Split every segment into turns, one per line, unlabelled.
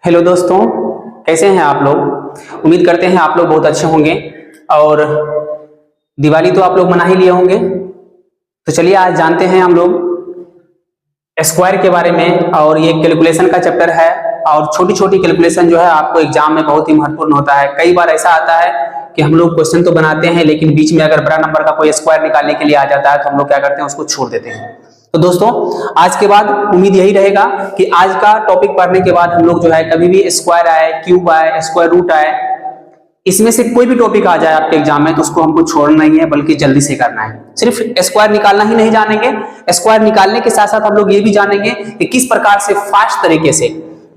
Hello दोस्तों, कैसे हैं आप लोग। उम्मीद करते हैं आप लोग बहुत अच्छे होंगे और दिवाली तो आप लोग मना ही लिए होंगे। तो चलिए आज जानते हैं हम लोग स्क्वायर के बारे में। और ये कैलकुलेशन का चैप्टर है और छोटी छोटी कैलकुलेशन जो है आपको एग्जाम में बहुत ही महत्वपूर्ण होता है। कई बार ऐसा आता है कि हम लोग क्वेश्चन तो बनाते हैं लेकिन बीच में अगर बड़ा नंबर का कोई स्क्वायर निकालने के लिए आ जाता है तो हम लोग क्या करते हैं, उसको छोड़ देते हैं। तो दोस्तों आज के बाद उम्मीद यही रहेगा कि आज का टॉपिक पढ़ने के बाद हम लोग जो है कभी भी स्क्वायर आए, क्यूब आए, स्क्वायर रूट आए, इसमें से कोई भी टॉपिक आ जाए आपके एग्जाम में तो उसको हमको छोड़ना नहीं है बल्कि जल्दी से करना है। सिर्फ स्क्वायर निकालना ही नहीं जानेंगे, स्क्वायर निकालने के साथ साथ हम लोग ये भी जानेंगे कि किस प्रकार से फास्ट तरीके से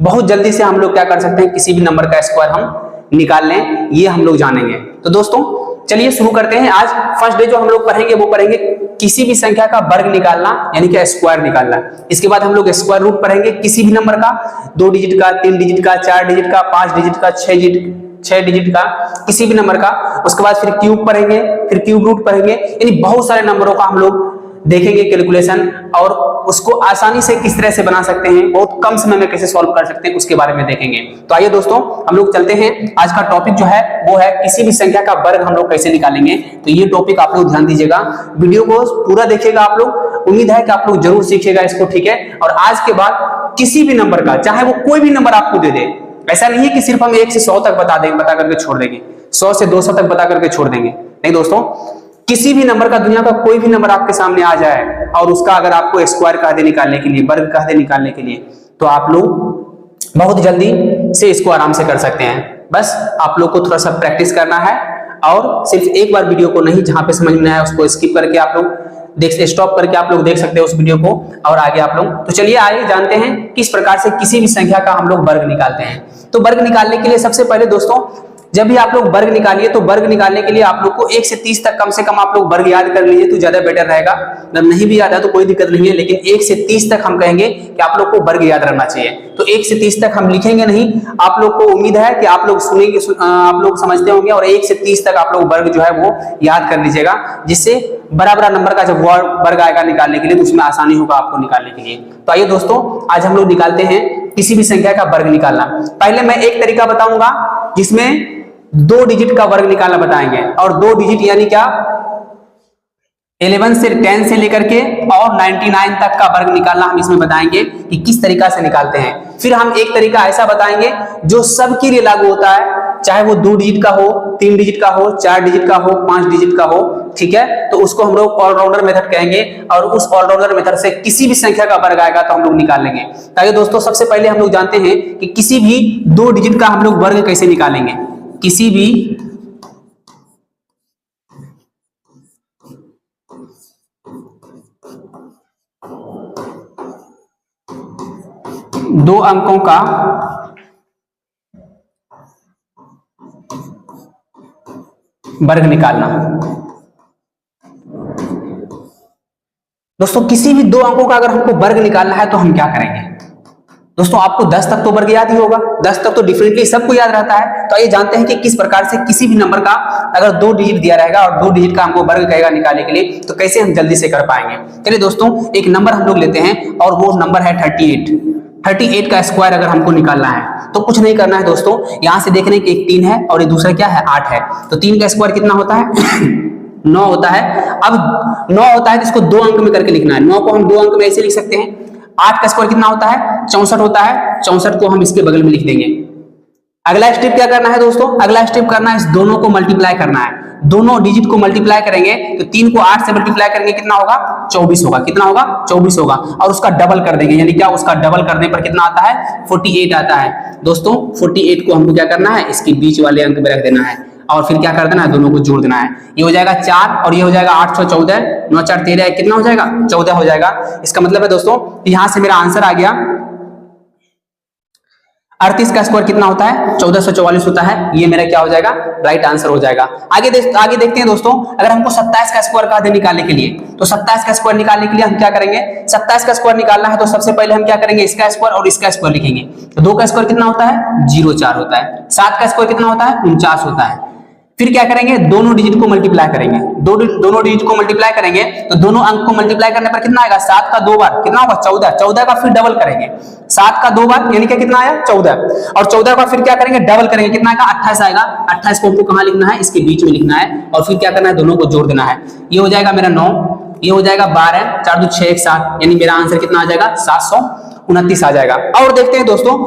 बहुत जल्दी से हम लोग क्या कर सकते हैं, किसी भी नंबर का स्क्वायर हम निकाल लें, ये हम लोग जानेंगे। तो दोस्तों चलिए शुरू करते हैं। आज फर्स्ट डे जो हम लोग पढ़ेंगे वो पढ़ेंगे किसी भी संख्या का वर्ग निकालना यानी कि स्क्वायर निकालना। इसके बाद हम लोग स्क्वायर रूट पढ़ेंगे किसी भी नंबर का, 2 डिजिट का, 3 डिजिट का, 4 डिजिट का, 5 डिजिट का, 6 डिजिट का, किसी भी नंबर का। उसके बाद फिर क्यूब पढ़ेंगे, फिर क्यूब रूट पढ़ेंगे, यानी बहुत सारे नंबरों का हम लोग देखेंगे कैलकुलेशन और उसको आसानी से किस तरह से बना सकते हैं, बहुत कम समय में कैसे सॉल्व कर सकते हैं, उसके बारे में देखेंगे। तो आइए दोस्तों हम लोग चलते हैं। आज का टॉपिक जो है वो है किसी भी संख्या का वर्ग हम लोग कैसे निकालेंगे। तो ये टॉपिक आप लोग ध्यान दीजिएगा, वीडियो को पूरा देखिएगा आप लोग। उम्मीद है कि आप लोग जरूर सीखिएगा इसको, ठीक है। और आज के बाद किसी भी नंबर का, चाहे वो कोई भी नंबर आपको दे दे, ऐसा नहीं है कि सिर्फ हम 1 से 100 तक बता करके छोड़ देंगे, 100 से 200 तक बता करके छोड़ देंगे, नहीं दोस्तों। किसी भी नंबर का, दुनिया का कोई भी नंबर आपके सामने आ जाए और उसका अगर आपको स्क्वायर कह दे निकालने के लिए, वर्ग कह दे निकालने के लिए, तो आप लोग बहुत जल्दी से इसको आराम से कर सकते हैं। बस आप लोग को थोड़ा सा प्रैक्टिस करना है और सिर्फ एक बार वीडियो को नहीं, जहां पे समझ में आया उसको स्किप करके आप लोग स्टॉप करके आप लोग देख सकते हैं उस वीडियो को और आगे आप लोग। तो चलिए आइए जानते हैं किस प्रकार से किसी भी संख्या का हम लोग वर्ग निकालते हैं। तो वर्ग निकालने के लिए सबसे पहले दोस्तों, जब भी आप लोग वर्ग निकालिए तो वर्ग निकालने के लिए आप लोग को 1 से 30 तक कम से कम आप लोग वर्ग याद कर लीजिए तो ज्यादा बेटर रहेगा। जब नहीं भी याद है तो कोई दिक्कत नहीं है, लेकिन 1 से 30 तक हम कहेंगे कि आप लोग को वर्ग याद रखना चाहिए। तो 1 से 30 तक हम लिखेंगे नहीं, आप लोग को उम्मीद है कि आप लोग सुनेंगे, आप लोग समझते होंगे और 1 से 30 तक आप लोग वर्ग जो है वो याद कर लीजिएगा, जिससे बड़ा बड़ा नंबर का जब वर्ग आएगा निकालने के लिए तो उसमें आसानी होगा आपको निकालने के लिए। तो आइए दोस्तों आज हम लोग निकालते हैं किसी भी संख्या का वर्ग निकालना। पहले मैं एक तरीका बताऊंगा जिसमें 2 डिजिट का वर्ग निकालना बताएंगे, और 2 डिजिट यानी क्या, 11 से 10 से लेकर के और 99 तक का वर्ग निकालना हम इसमें बताएंगे कि किस तरीका से निकालते हैं। फिर हम एक तरीका ऐसा बताएंगे जो सबके लिए लागू होता है, चाहे वो 2 डिजिट का हो, 3 डिजिट का हो, 4 डिजिट का हो, 5 डिजिट का हो, ठीक है। तो उसको हम लोग ऑलराउंडर मेथड कहेंगे और उस ऑलराउंडर मेथड से किसी भी संख्या का वर्ग आएगा तो हम लोग निकाल लेंगे। ताकि दोस्तों सबसे पहले हम लोग जानते हैं कि किसी भी 2 डिजिट का हम लोग वर्ग कैसे निकालेंगे। किसी भी 2 अंकों का वर्ग निकालना। दोस्तों किसी भी 2 अंकों का अगर हमको वर्ग निकालना है तो हम क्या करेंगे। दोस्तों आपको 10 तक तो वर्ग याद ही होगा, 10 तक तो डिफरेंटली सबको याद रहता है। तो ये जानते हैं कि किस प्रकार से किसी भी नंबर का अगर 2 डिजिट दिया रहेगा और 2 डिजिट का हमको वर्ग कहेगा निकालने के लिए तो कैसे हम जल्दी से कर पाएंगे। चलिए दोस्तों एक नंबर हम लोग लेते हैं और वो नंबर है 38 का स्क्वायर अगर हमको निकालना है तो कुछ नहीं करना है दोस्तों। यहां से देख रहे हैं कि एक 3 है और ये दूसरा क्या है, 8 है। तो 3 का स्क्वायर कितना होता है 9 होता है। अब 9 होता है तो इसको 2 अंक में करके लिखना है। 9 को हम 2 अंक में ऐसे लिख सकते हैं। 8 का स्क्वायर कितना होता है, 64 होता है। 64 को हम इसके बगल में लिख देंगे। अगला स्टेप क्या करना है दोस्तों, अगला स्टेप करना है इस दोनों को मल्टीप्लाई करना है। दोनों डिजिट को मल्टीप्लाई करेंगे तो 3 को 8 से मल्टीप्लाई करेंगे कितना होगा, 24 होगा। कितना होगा, 24 होगा। और उसका डबल कर देंगे, यानी क्या, उसका डबल करने पर कितना आता है, 48 आता है। दोस्तों 48 को हमको क्या करना है, इसके बीच वाले अंक में रख देना है और फिर क्या कर देना है, दोनों को जोड़ देना है। ये हो जाएगा 4 और ये हो जाएगा 814, 9 4 13, कितना हो जाएगा, 14 हो जाएगा। इसका मतलब है दोस्तों यहां से मेरा आंसर आ गया 38 का स्क्वायर कितना होता है, 1444 होता है। ये मेरा क्या हो जाएगा, राइट आंसर हो जाएगा। आगे देखते हैं दोस्तों, अगर हमको 27 का स्क्वायर कहा दे निकालने के लिए तो 27 का स्क्वायर निकालने के लिए हम क्या करेंगे, 27 का स्क्वायर निकालना है तो सबसे पहले हम क्या करेंगे, इसका स्क्वायर और इसका स्क्वायर लिखेंगे। तो 2 का स्क्वायर कितना होता है, 04 होता है। 7 का स्क्वायर कितना होता है, 49 होता है। फिर क्या करेंगे, दोनों डिजिट को मल्टीप्लाई करेंगे, दोनों डिजिट को मल्टीप्लाई करेंगे तो दोनों अंक को मल्टीप्लाई करने पर कितना आएगा, 7 का 2 बार कितना होगा 14, 14 का फिर डबल करेंगे, 7 का 2 बार यानी कि कितना आया 14, और 14 का फिर क्या करेंगे डबल करेंगे, कितना आएगा 28 आएगा। 28 को हमको कहां लिखना है, इसके बीच में लिखना है, और फिर क्या करना है, दोनों को जोड़ देना है। ये हो जाएगा मेरा 9, ये हो जाएगा 12, 4 2 6 1 7, यानी मेरा आंसर कितना आ जाएगा 729 आ जाएगा। और देखते हैं दोस्तों,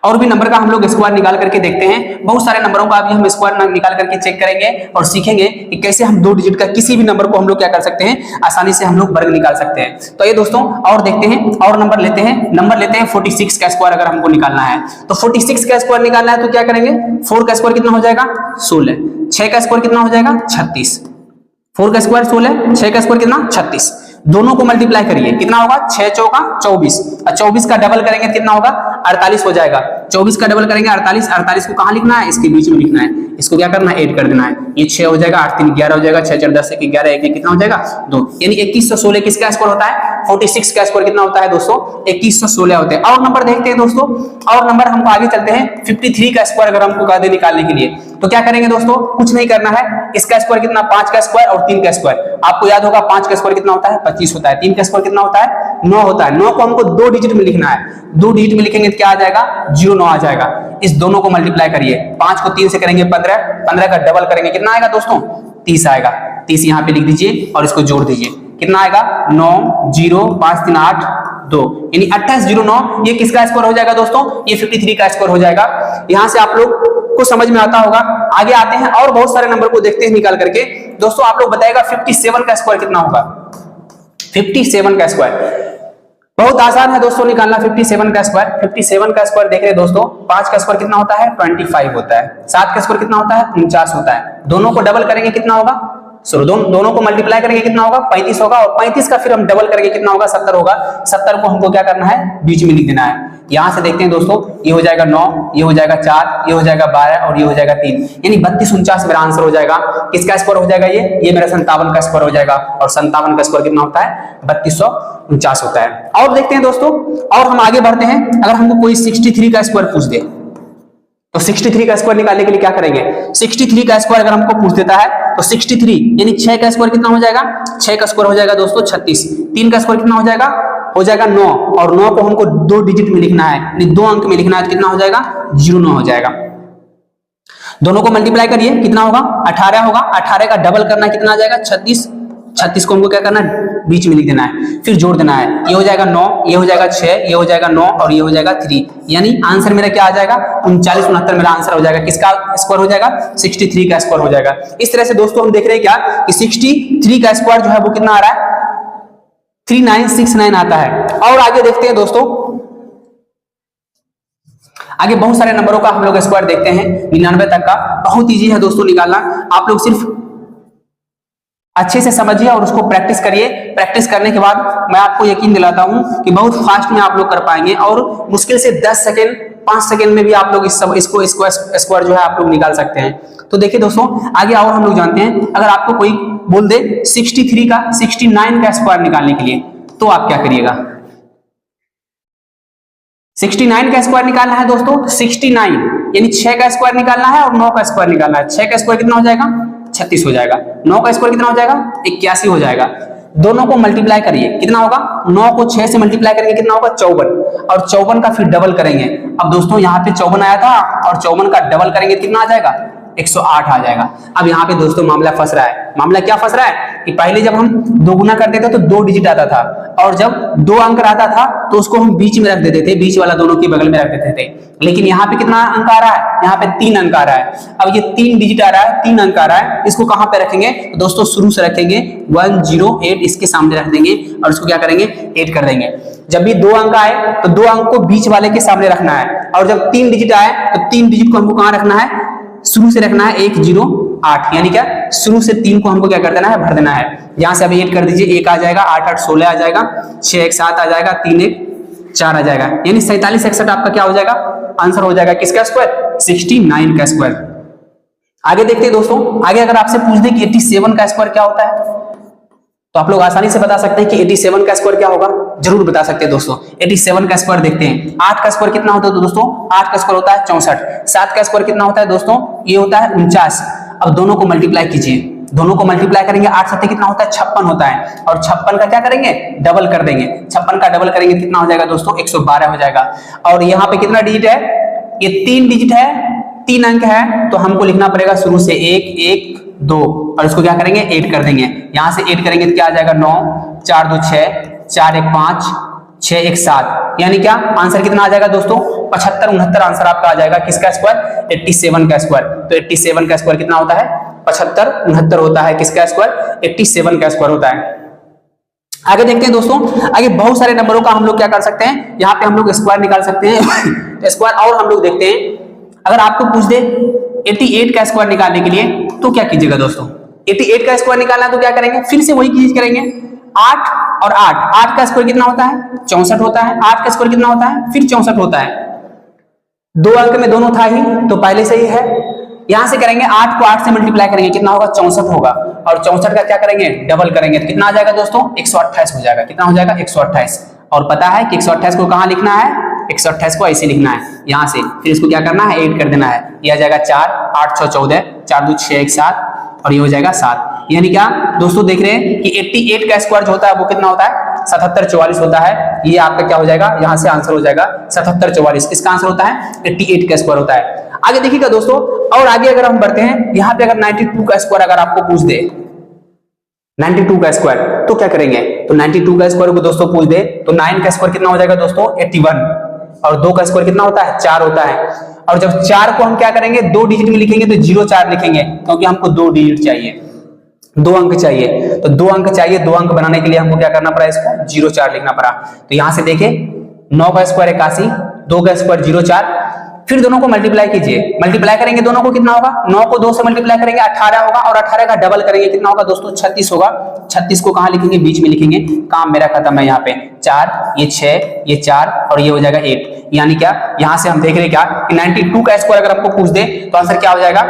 और भी नंबर का हम लोग स्क्वायर निकाल करके देखते हैं। बहुत सारे नंबरों का अभी हम स्क्वायर निकाल करके चेक करेंगे और सीखेंगे कि कैसे हम 2 डिजिट का किसी भी नंबर को हम लोग क्या कर सकते हैं, आसानी से हम लोग वर्ग निकाल सकते हैं। तो ये दोस्तों और देखते हैं, और नंबर लेते हैं 46 का स्क्वायर अगर हमको निकालना है तो 46 का स्क्वायर निकालना है तो क्या करेंगे, 4 का स्क्वायर कितना हो जाएगा 16, 6 का स्क्वायर कितना हो जाएगा 36, 4 का स्क्वायर 16, 6 का स्क्वायर कितना 36, दोनों को मल्टीप्लाई करिए कितना होगा 6 चौका 24, और 24 का डबल करेंगे कितना होगा 48 हो जाएगा। 24 का डबल करेंगे 48, 48 को कहां लिखना है, इसके बीच में लिखना है, इसको क्या करना है ऐड कर देना है, ये 6 हो जाएगा, 8 3 11 हो जाएगा, 6 4 10 1 11 1 कितना हो जाएगा 2, यानी 2116 किसका स्क्वायर होता है, 46 का स्क्वायर कितना होता है दोस्तों 2116 होते हैं। और नंबर देखते हैं दोस्तों, और नंबर हमको आगे चलते हैं 53 का स्क्वायर अगर हमको कह दे निकालने के लिए तो क्या करेंगे दोस्तों, कुछ नहीं करना है, इसका स्क्वायर कितना 5 का स्क्वायर और 3 का स्क्वायर, आपको याद होगा 5 का स्क्वायर कितना होता है 25 होता है, 3 का स्क्वायर कितना होता है 9 होता है, 9 को हमको 2 डिजिट में लिखना है, 2 डिजिट में लिखेंगे तो क्या आ जाएगा 09 आ जाएगा। इस दोनों को मल्टीप्लाई करिए, 5 को 3 से करेंगे 15, 15 का डबल करेंगे कितना आएगा दोस्तों 30 आएगा, 30 यहाँ पे लिख दीजिए और इसको जोड़ दीजिए कितना आएगा 9 0 5 3 8 2, यानी 2809 ये किसका स्क्वायर हो जाएगा दोस्तों, ये 53 का स्क्वायर हो जाएगा। यहां से आप लोग को समझ में आता होगा। आगे आते हैं और बहुत सारे नंबर को देखते हैं निकाल करके। दोस्तों आप लोग बताएगा 57 का स्क्वायर कितना होगा, 57 का स्क्वायर बहुत आसान है दोस्तों निकालना 57 का स्क्वायर। 57 का स्क्वायर देख रहे हैं दोस्तों, 5 का स्क्वायर कितना होता है 25 होता है, 7 का स्क्वायर कितना होता है 49 होता है, दोनों को डबल करेंगे कितना होगा, सॉरी दोनों को मल्टीप्लाई करेंगे कितना होगा 35 होगा, और 35 का फिर हम डबल करेंगे कितना होगा 70 होगा, 70 को हमको क्या करना है बीच में लिख देना है। यहां से देखते हैं दोस्तों, ये हो जाएगा 9, ये हो जाएगा 4, ये हो जाएगा 12 और ये हो जाएगा 3, यानी 3249 मेरा आंसर हो जाएगा। किसका स्क्वायर हो जाएगा, ये मेरा 57 का स्क्वायर हो जाएगा, और 57 का स्क्वायर कितना होता है 3249 होता है। और देखते हैं दोस्तों, और हम आगे बढ़ते हैं, अगर हमको कोई 63 का स्क्वायर पूछ दे तो 63 का स्क्वायर निकालने के लिए क्या करेंगे, 63 का स्क्वायर अगर हमको पूछ देता है तो 63 यानी 6 का स्क्वायर कितना हो जाएगा, 6 का स्क्वायर हो जाएगा दोस्तों 36, 3 का स्क्वायर कितना हो जाएगा 9, और 9 को हमको 2 डिजिट में लिखना है, यानी 2 अंक में लिखना है तो कितना हो जाएगा 09 हो जाएगा। दोनों को मल्टीप्लाई करिए कितना होगा 18 होगा, 18 का डबल करना है कितना आ जाएगा 36, 36 को हमको क्या करना है बीच में लिख देना है, फिर जोड़ देना है, ये हो जाएगा 9, ये हो जाएगा 6, ये हो जाएगा 9 और ये हो जाएगा 3, यानी आंसर मेरा क्या आ जाएगा 3969 मेरा आंसर हो जाएगा। किसका स्क्वायर हो जाएगा 63 का स्क्वायर हो जाएगा। इस तरह से दोस्तों हम देख रहे हैं क्या कि 63 का स्क्वायर जो है वो कितना आ रहा है 3969 आता है। और आगे देखते हैं दोस्तों, आगे बहुत सारे नंबरों का हम लोग स्क्वायर देखते हैं 99 तक का, बहुत इजी है दोस्तों निकालना, आप लोग सिर्फ अच्छे से समझिए और उसको प्रैक्टिस करिए। प्रैक्टिस करने के बाद मैं आपको यकीन दिलाता हूं कि बहुत फास्ट में आप लोग कर पाएंगे, और मुश्किल से 10 सेकेंड 5 सेकेंड में भी आप लोग इसको स्क्वायर जो है आप लोग निकाल सकते हैं। तो देखिए दोस्तों आगे और हम लोग जानते हैं, अगर आपको कोई बोल दे 63 का 69 का स्क्वायर निकालने के लिए तो आप क्या करिएगा, 69 का स्क्वायर निकालना है दोस्तों, 69 यानी 6 का स्क्वायर निकालना है और 9 का स्क्वायर निकालना है। 6 का स्क्वायर कितना हो जाएगा 36 हो जाएगा, 9 का स्क्वायर कितना हो जाएगा 81 हो जाएगा। दोनों को मल्टीप्लाई करिए कितना होगा, 9 को 6 से मल्टीप्लाई करेंगे कितना होगा 54, और 54 का फिर डबल करेंगे। अब दोस्तों यहाँ पे 54 आया था और 54 का डबल करेंगे कितना आ जाएगा 108 आ जाएगा। अब यहाँ पे दोस्तों मामला फंस रहा है। मामला क्या फंस रहा है कि पहले जब हम दो गुना करते थे तो 2 डिजिट आता था, और जब 2 अंक आता था तो उसको हम बीच में रख देते थे, बीच वाला दोनों के बगल में रख देते थे। लेकिन यहाँ पे कितना अंक आ रहा है, यहाँ पे 3 अंक आ रहा है। अब ये 3 डिजिट आ रहा है, 3 अंक आ रहा है, इसको कहाँ पे रखेंगे तो दोस्तों शुरू से रखेंगे 108 इसके सामने रख देंगे और इसको क्या करेंगे 8 कर देंगे। जब भी 2 अंक आए तो 2 अंक को बीच वाले के सामने रखना है, और जब 3 डिजिट आए तो 3 डिजिट को हमको कहाँ रखना है, शुरू से रखना है 108, यानी क्या शुरू से 3 को हमको क्या कर देना है भर देना है। यहां से अभी 8 कर दीजिए, 1 आ जाएगा, 8 8 16 आ जाएगा, 6 1 7 आ जाएगा, 3 1 4 आ जाएगा, यानी 47 61 आपका क्या हो जाएगा आंसर हो जाएगा। किसका स्क्वायर 69 का स्क्वायर। आगे देखते हैं दोस्तों, आगे अगर आपसे पूछ दे कि 87 का स्क्वायर क्या होता है तो आप लोग आसानी से बता सकते हैं कि 87 का स्क्वायर क्या होगा, जरूर बता सकते हैं दोस्तों। 87 का स्क्वायर देखते हैं। 8 का स्क्वायर कितना होता है दोस्तों, 8 का स्क्वायर होता है 64। 7 का स्क्वायर कितना होता है दोस्तों, ये होता है 49। अब दोनों को मल्टीप्लाई कीजिए, दोनों को मल्टीप्लाई करेंगे 8 7 कितना होता है 56 होता है, और 56 का क्या करेंगे, डबल कर देंगे। 56 का डबल करेंगे कितना हो जाएगा दोस्तों, 112 हो जाएगा। और यहाँ पे कितना डिजिट है, ये 3 डिजिट है, 3 अंक है, तो हमको लिखना पड़ेगा शुरू से 1 1 2, और इसको क्या करेंगे, 8 कर देंगे। यहां से 8 करेंगे तो क्या आ जाएगा, 9 4 2 6 4 1 5 6 1 7, यानी क्या आंसर कितना आ जाएगा दोस्तों, 75 69 आंसर आपका आ जाएगा। किसका स्क्वायर, 87 का स्क्वायर। तो 87 का स्क्वायर कितना होता है, 75 69 होता है। किसका स्क्वायर, 87 का स्क्वायर होता है। आगे देखते हैं दोस्तों, आगे बहुत सारे नंबरों का हम लोग क्या कर सकते हैं, यहाँ पे हम लोग स्क्वायर निकाल सकते हैं। तो स्क्वायर और हम लोग देखते हैं, अगर आपको पूछ दे 88 का स्क्वायर निकालने के लिए तो क्या कीजिएगा दोस्तों, 88 का स्क्वायर निकालना है तो क्या करेंगे, फिर से वही चीज करेंगे। 8 और 8 का स्क्वायर कितना होता है, 64 होता है। 8 का स्क्वायर कितना होता है, फिर 64 होता है। 2 अंक में दोनों था ही तो पहले से ही है। यहां से करेंगे 8 को 8 से मल्टीप्लाई करेंगे, कितना होगा, 64 होगा। और 64 का क्या करेंगे, डबल करेंगे, तो कितना आ जाएगा दोस्तों, 128 हो जाएगा। कितना हो जाएगा, 128। और पता है कि 128 को कहां लिखना है, 128 को ऐसे लिखना है, यहां से फिर इसको क्या करना है, 8 कर देना है। यह आ जाएगा 4 8 6 14 4 2 6 1 7, और ये हो जाएगा 7। यानी क्या दोस्तों देख रहे हैं कि 88 का स्क्वायर जो होता है वो कितना होता है, 77 44 होता है। ये आपका क्या हो जाएगा, यहां से आंसर हो जाएगा 77 44। किसका आंसर होता है, 88 का स्क्वायर होता है। आगे देखिएगा दोस्तों, और आगे अगर हम बढ़ते हैं, यहाँ पे अगर 92 का स्क्वायर अगर आपको पूछ दे, 92 का स्क्वायर तो क्या करेंगे, तो 92 का स्क्वायर को दोस्तों पूछ दे तो 9 का स्क्वायर कितना हो जाएगा दोस्तों, 81। और 2 का स्क्वायर कितना होता है, 4 होता है। और जब 4 को हम क्या करेंगे, 2 डिजिट में लिखेंगे तो 04 लिखेंगे, क्योंकि हमको 2 डिजिट चाहिए, 2 अंक चाहिए। तो 2 अंक चाहिए, 2 अंक बनाने के लिए हमको क्या करना पड़ा, इसको 04 लिखना पड़ा। तो यहां से देखें 9 का स्क्वायर 81, 2 का स्क्वायर 04, फिर दोनों को मल्टीप्लाई कीजिए। मल्टीप्लाई करेंगे दोनों को कितना होगा, 9 को 2 से मल्टीप्लाई करेंगे 18 होगा, और 18 का डबल करेंगे कितना होगा दोस्तों, 36 होगा। 36 को कहां लिखेंगे, बीच में लिखेंगे। काम मेरा खत्म है। यहाँ पे 4 ये 6 ये 4 और ये हो जाएगा 8। यानी क्या, यहां से हम देख रहे हैं क्या कि 92 का स्क्वायर अगर आपको पूछ दे तो आंसर क्या हो जाएगा,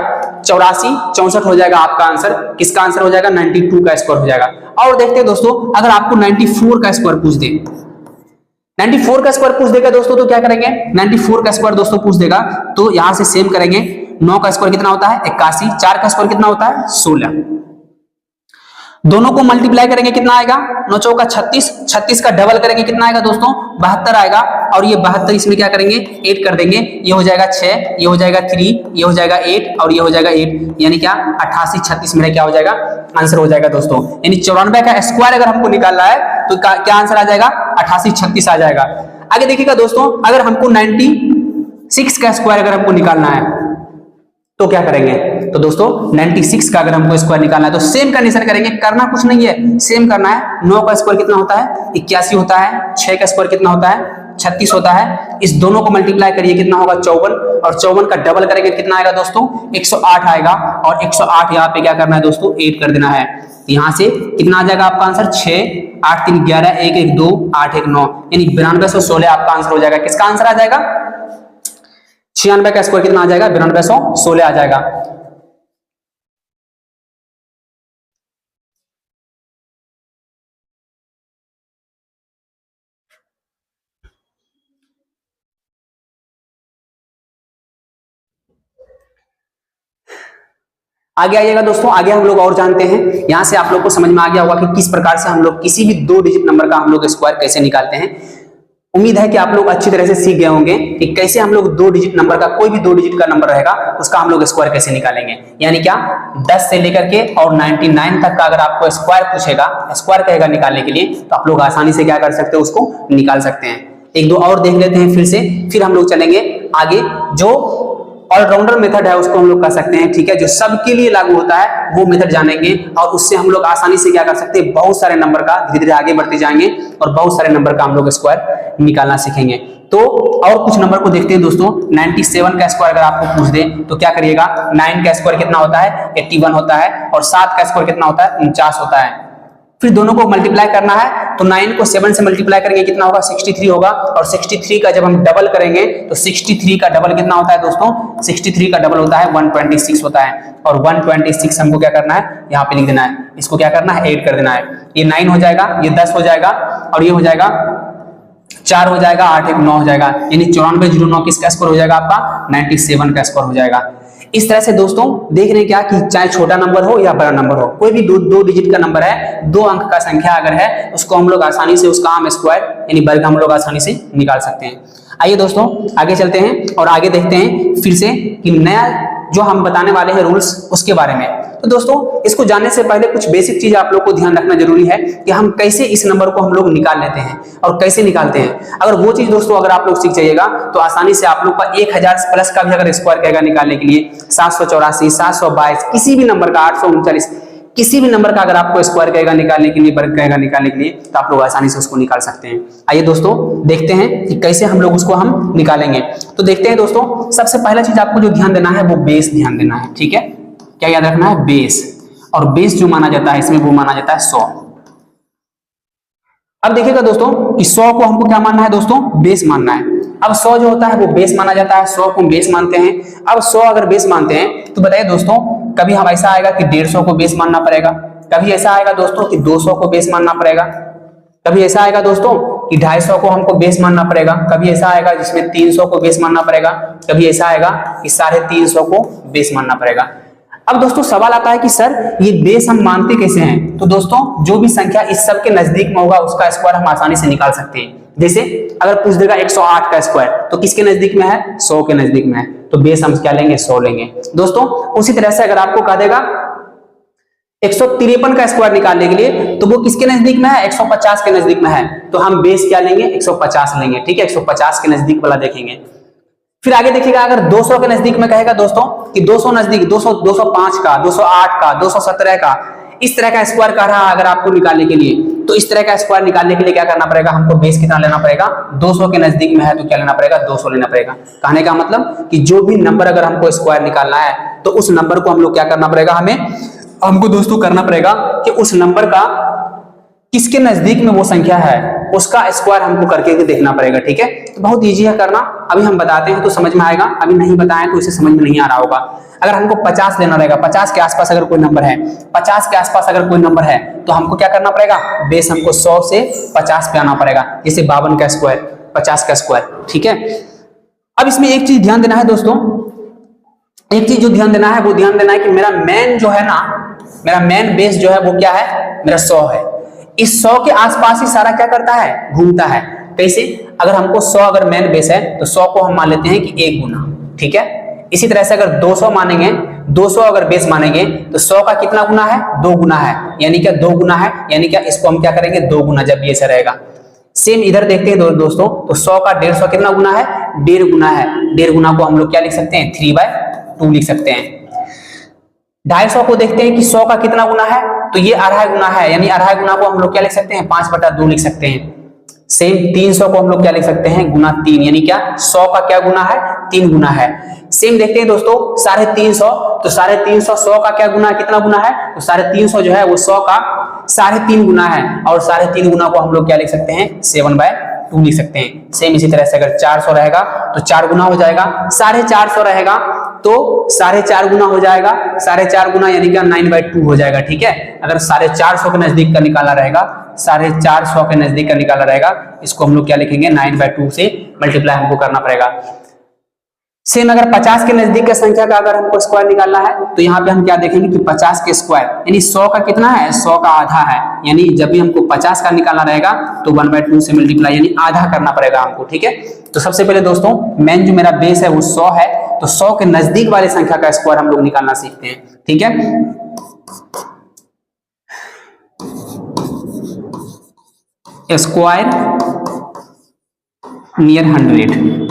84 64 हो जाएगा आपका आंसर। किसका आंसर हो जाएगा, 92 का स्क्वायर हो जाएगा। और देखते हैं दोस्तों, अगर आपको 94 का स्क्वायर पूछ दे, 94 का स्क्वायर पूछ देगा दोस्तों तो क्या करेंगे, 94 का स्क्वायर दोस्तों पूछ देगा तो यहां से सेम करेंगे। 9 का स्क्वायर कितना होता है, 81। 4 का स्क्वायर कितना होता है, 16। दोनों को मल्टीप्लाई करेंगे कितना आएगा, 9 चौका 36। 36 का डबल करेंगे कितना आएगा दोस्तों, 72 आएगा। और ये 72 इसमें क्या करेंगे, 8 कर देंगे। ये हो जाएगा 6, ये हो जाएगा 3, ये हो जाएगा 8 और ये हो जाएगा 8। यानी क्या 88 36 मेरा क्या हो जाएगा, आंसर हो जाएगा दोस्तों। यानी 94 का स्क्वायर अगर हमको निकालना है तो क्या आंसर आ जाएगा, 88 36 आ जाएगा। आगे देखिएगा दोस्तों, अगर हमको 96 का स्क्वायर अगर हमको निकालना है तो क्या करेंगे, तो दोस्तों 96 का अगर हमको स्क्वायर निकालना है तो सेम कंडीशन करेंगे। करना कुछ नहीं है, सेम करना है। 9 का स्क्वायर कितना होता है, 81 होता है। 6 का स्क्वायर कितना होता है, 36 होता है। इस दोनों को मल्टीप्लाई करिए कितना होगा, 54। और 54 का डबल करेंगे कितना आएगा दोस्तों, 108 आएगा। और 108 यहाँ पे क्या करना है दोस्तों, 8 कर देना है। यहाँ से कितना आ जाएगा आपका आंसर, 6 8 3 11 1 1 2 8 1 9, यानी 9216 आपका आंसर हो जाएगा। किसका आंसर आ जाएगा, 96 का स्क्वायर कितना आ जाएगा, 9216 आ जाएगा। आगे आइएगा दोस्तों, आगे हम लोग और जानते हैं। यहां से आप लोग को समझ में आ गया होगा कि किस प्रकार से हम लोग किसी भी 2 डिजिट नंबर का हम लोग स्क्वायर कैसे निकालते हैं। उम्मीद है कि आप लोग अच्छी तरह से सीख गए होंगे कि कैसे हम लोग 2 डिजिट नंबर का, कोई भी 2 डिजिट का नंबर रहेगा उसका हम लोग स्क्वायर कैसे निकालेंगे। यानी क्या 10 से लेकर के और 99 तक का अगर आपको स्क्वायर पूछेगा, स्क्वायर कहेगा निकालने के लिए, तो आप लोग आसानी से क्या कर सकते हो, उसको निकाल सकते हैं। एक दो और देख लेते हैं फिर से, फिर हम लोग चलेंगे आगे। जो ऑलराउंडर मेथड है उसको हम लोग कर सकते हैं, ठीक है। जो सबके लिए लागू होता है वो मेथड जानेंगे, और उससे हम लोग आसानी से क्या कर सकते हैं, बहुत सारे नंबर का धीरे धीरे आगे बढ़ते जाएंगे और बहुत सारे नंबर का हम लोग स्क्वायर निकालना सीखेंगे। तो और कुछ नंबर को देखते हैं दोस्तों। 97 का स्क्वायर अगर आपको पूछ दे तो क्या करिएगा, 9 का स्क्वायर कितना होता है, 81 होता है। और 7 का स्क्वायर कितना होता है, 49 होता है। फिर दोनों को मल्टीप्लाई करना है तो 9 को 7 से मल्टीप्लाई करेंगे कितना होगा 63 होगा, और 63 का जब हम डबल करेंगे तो 63 का डबल कितना होता है दोस्तों, 63 का डबल होता है 126 होता है, और 126 हमको क्या करना है यहाँ पे लिख देना है, इसको क्या करना है ऐड कर देना है, ये 9 हो जाएगा, ये 10 हो जाएगा, और ये हो जाएगा 4 हो जाएगा, 8 1 9 हो जाएगा, यानी 9409 किसका स्कोर हो जाएगा आपका 97 का स्कोर हो जाएगा। इस तरह से दोस्तों देख रहे हैं क्या कि चाहे छोटा नंबर हो या बड़ा नंबर हो, कोई भी दो डिजिट का नंबर है, 2 अंक का संख्या अगर है, उसको हम लोग आसानी से उसका आम स्क्वायर यानी वर्ग हम लोग आसानी से निकाल सकते हैं। आइए दोस्तों आगे चलते हैं और आगे देखते हैं फिर से कि नया जो हम बताने वाले हैं रूल्स उसके बारे में। तो दोस्तों इसको जानने से पहले कुछ बेसिक चीज आप लोग को ध्यान रखना जरूरी है कि हम कैसे इस नंबर को हम लोग निकाल लेते हैं और कैसे निकालते हैं। अगर वो चीज दोस्तों अगर आप लोग सीख जाइएगा तो आसानी से आप लोग का 1000 प्लस का भी अगर स्क्वायर कहेगा निकालने के लिए 784 722 किसी भी नंबर का 839 किसी भी नंबर का अगर आपको स्क्वायर कहेगा निकालने के लिए, वर्ग कहेगा निकालने के लिए, तो आप लोग आसानी से उसको निकाल सकते हैं। आइए दोस्तों देखते हैं कि कैसे हम लोग उसको हम निकालेंगे। तो देखते हैं दोस्तों, सबसे पहला चीज आपको जो ध्यान देना है वो बेस ध्यान देना है, ठीक है। क्या याद रखना है, बेस, और बेस जो माना जाता है इसमें वो माना जाता है 100। अब देखिएगा दोस्तों कि 100 को हमको क्या मानना है दोस्तों, बेस मानना है। अब 100 जो होता है वो बेस माना जाता है, 100 को बेस मानते हैं। अब 100 अगर बेस मानते हैं तो बताइए दोस्तों, कभी हम ऐसा आएगा कि 150 को बेस मानना पड़ेगा, कभी ऐसा आएगा दोस्तों कि 200 को बेस मानना पड़ेगा, कभी ऐसा आएगा दोस्तों कि 250 को हमको बेस मानना पड़ेगा, कभी ऐसा आएगा जिसमें 300 को बेस मानना पड़ेगा, कभी ऐसा आएगा कि 350 को बेस मानना पड़ेगा। अब दोस्तों सवाल आता है कि सर ये बेस हम मानते कैसे हैं? तो दोस्तों जो भी संख्या इस सब के नजदीक में होगा उसका स्क्वायर हम आसानी से निकाल सकते हैं। जैसे अगर पूछ देगा 108 का स्क्वायर तो किसके नजदीक में है, 100 के नजदीक में है, तो बेस हम क्या लेंगे, 100 लेंगे दोस्तों। उसी तरह से अगर आपको कह देगा 153 का स्क्वायर निकालने के लिए तो वो किसके नजदीक में है, 150 के नजदीक में है, तो हम बेस क्या लेंगे, 150 लेंगे, ठीक है, 150 के नजदीक वाला देखेंगे। फिर आगे देखिएगा अगर 200 के नजदीक में कहेगा दोस्तों कि 200 नजदीक 200 205 का 208 का 217 का इस तरह का स्क्वायर कह रहा है अगर आपको निकालने के लिए, तो इस तरह का स्क्वायर निकालने के लिए क्या करना पड़ेगा, हमको बेस कितना लेना पड़ेगा, 200 के नजदीक में है तो क्या लेना पड़ेगा, 200 लेना पड़ेगा। कहने का मतलब कि जो भी नंबर अगर हमको स्क्वायर निकालना है तो उस नंबर को हम लोग क्या करना पड़ेगा, हमको दोस्तों करना पड़ेगा कि उस नंबर का किसके नजदीक में वो संख्या है उसका स्क्वायर हमको करके देखना पड़ेगा, ठीक है। तो बहुत इजी है करना, अभी हम बताते हैं तो समझ में आएगा, अभी नहीं बताएं तो इसे समझ में नहीं आ रहा होगा। अगर हमको 50 लेना रहेगा, 50 के आसपास अगर कोई नंबर है, 50 के आसपास अगर कोई नंबर है तो हमको क्या करना पड़ेगा, बेस हमको 100 से 50 पे आना पड़ेगा, जैसे 52 का स्क्वायर, 50 का स्क्वायर, ठीक है। अब इसमें एक चीज ध्यान देना है दोस्तों, एक चीज जो ध्यान देना है वो ध्यान देना है कि मेरा मेन जो है ना, मेरा मेन बेस जो है वो क्या है, मेरा 100 है। इस 100 के आसपास ही सारा क्या करता है, घूमता है। कैसे, अगर हमको 100 अगर मेन बेस है तो 100 को हम मान लेते हैं कि 1 गुना, ठीक है। इसी तरह से अगर 200 मानेंगे, 200 अगर बेस मानेंगे तो 100 का कितना गुना है, 2 गुना है, यानी क्या 2 गुना है, यानी क्या इसको हम क्या करेंगे 2 गुना, जब ये ऐसा रहेगा। सेम इधर देखते हैं दोस्तों, तो 100 का 150 कितना गुना है, 1.5 गुना है। 1.5 गुना को हम लोग क्या लिख सकते हैं, 3/2 लिख सकते हैं। 250 को देखते हैं कि 100 का कितना गुना है, तो ये 2.5 गुना है, यानी 2.5 गुना को हम लोग क्या लिख सकते हैं, 5/2 लिख सकते हैं। सेम 300 को हम लोग क्या लिख सकते हैं, गुना 3, यानी क्या 100 का क्या गुना है, 3 गुना है। सेम देखते हैं दोस्तो/350, तो 350 100 का क्या गुना है, कितना गुना है, तो 350 जो है वो 100 का 3.5 गुना है, और 3.5 गुना को हम लोग क्या लिख सकते हैं, 7/2 लिख सकते हैं। सेम इसी तरह से अगर 400 रहेगा तो 4 गुना हो जाएगा, 450 रहेगा तो 4.5 गुना हो जाएगा, 4.5 गुना यानी क्या 9/2 हो जाएगा, ठीक है। अगर 450 के नजदीक का निकाला रहेगा, 450 के नजदीक का निकाला रहेगा, इसको हम लोग क्या लिखेंगे, 9/2 से मल्टीप्लाई हमको करना पड़ेगा। सेम अगर 50 के नजदीक का संख्या का अगर हमको स्क्वायर निकालना है तो यहाँ पे हम क्या देखेंगे कि 50 के स्क्वायर यानी 100 का कितना है, 100 का आधा है, यानी जब भी हमको 50 का निकालना रहेगा तो 1/2 से मल्टीप्लाई यानी आधा करना पड़ेगा हमको, ठीक है। तो सबसे पहले दोस्तों मेन जो मेरा बेस है वो 100 है, तो 100 के नजदीक वाले संख्या का स्क्वायर हम लोग निकालना सीखते हैं, ठीक है। स्क्वायर नियर 100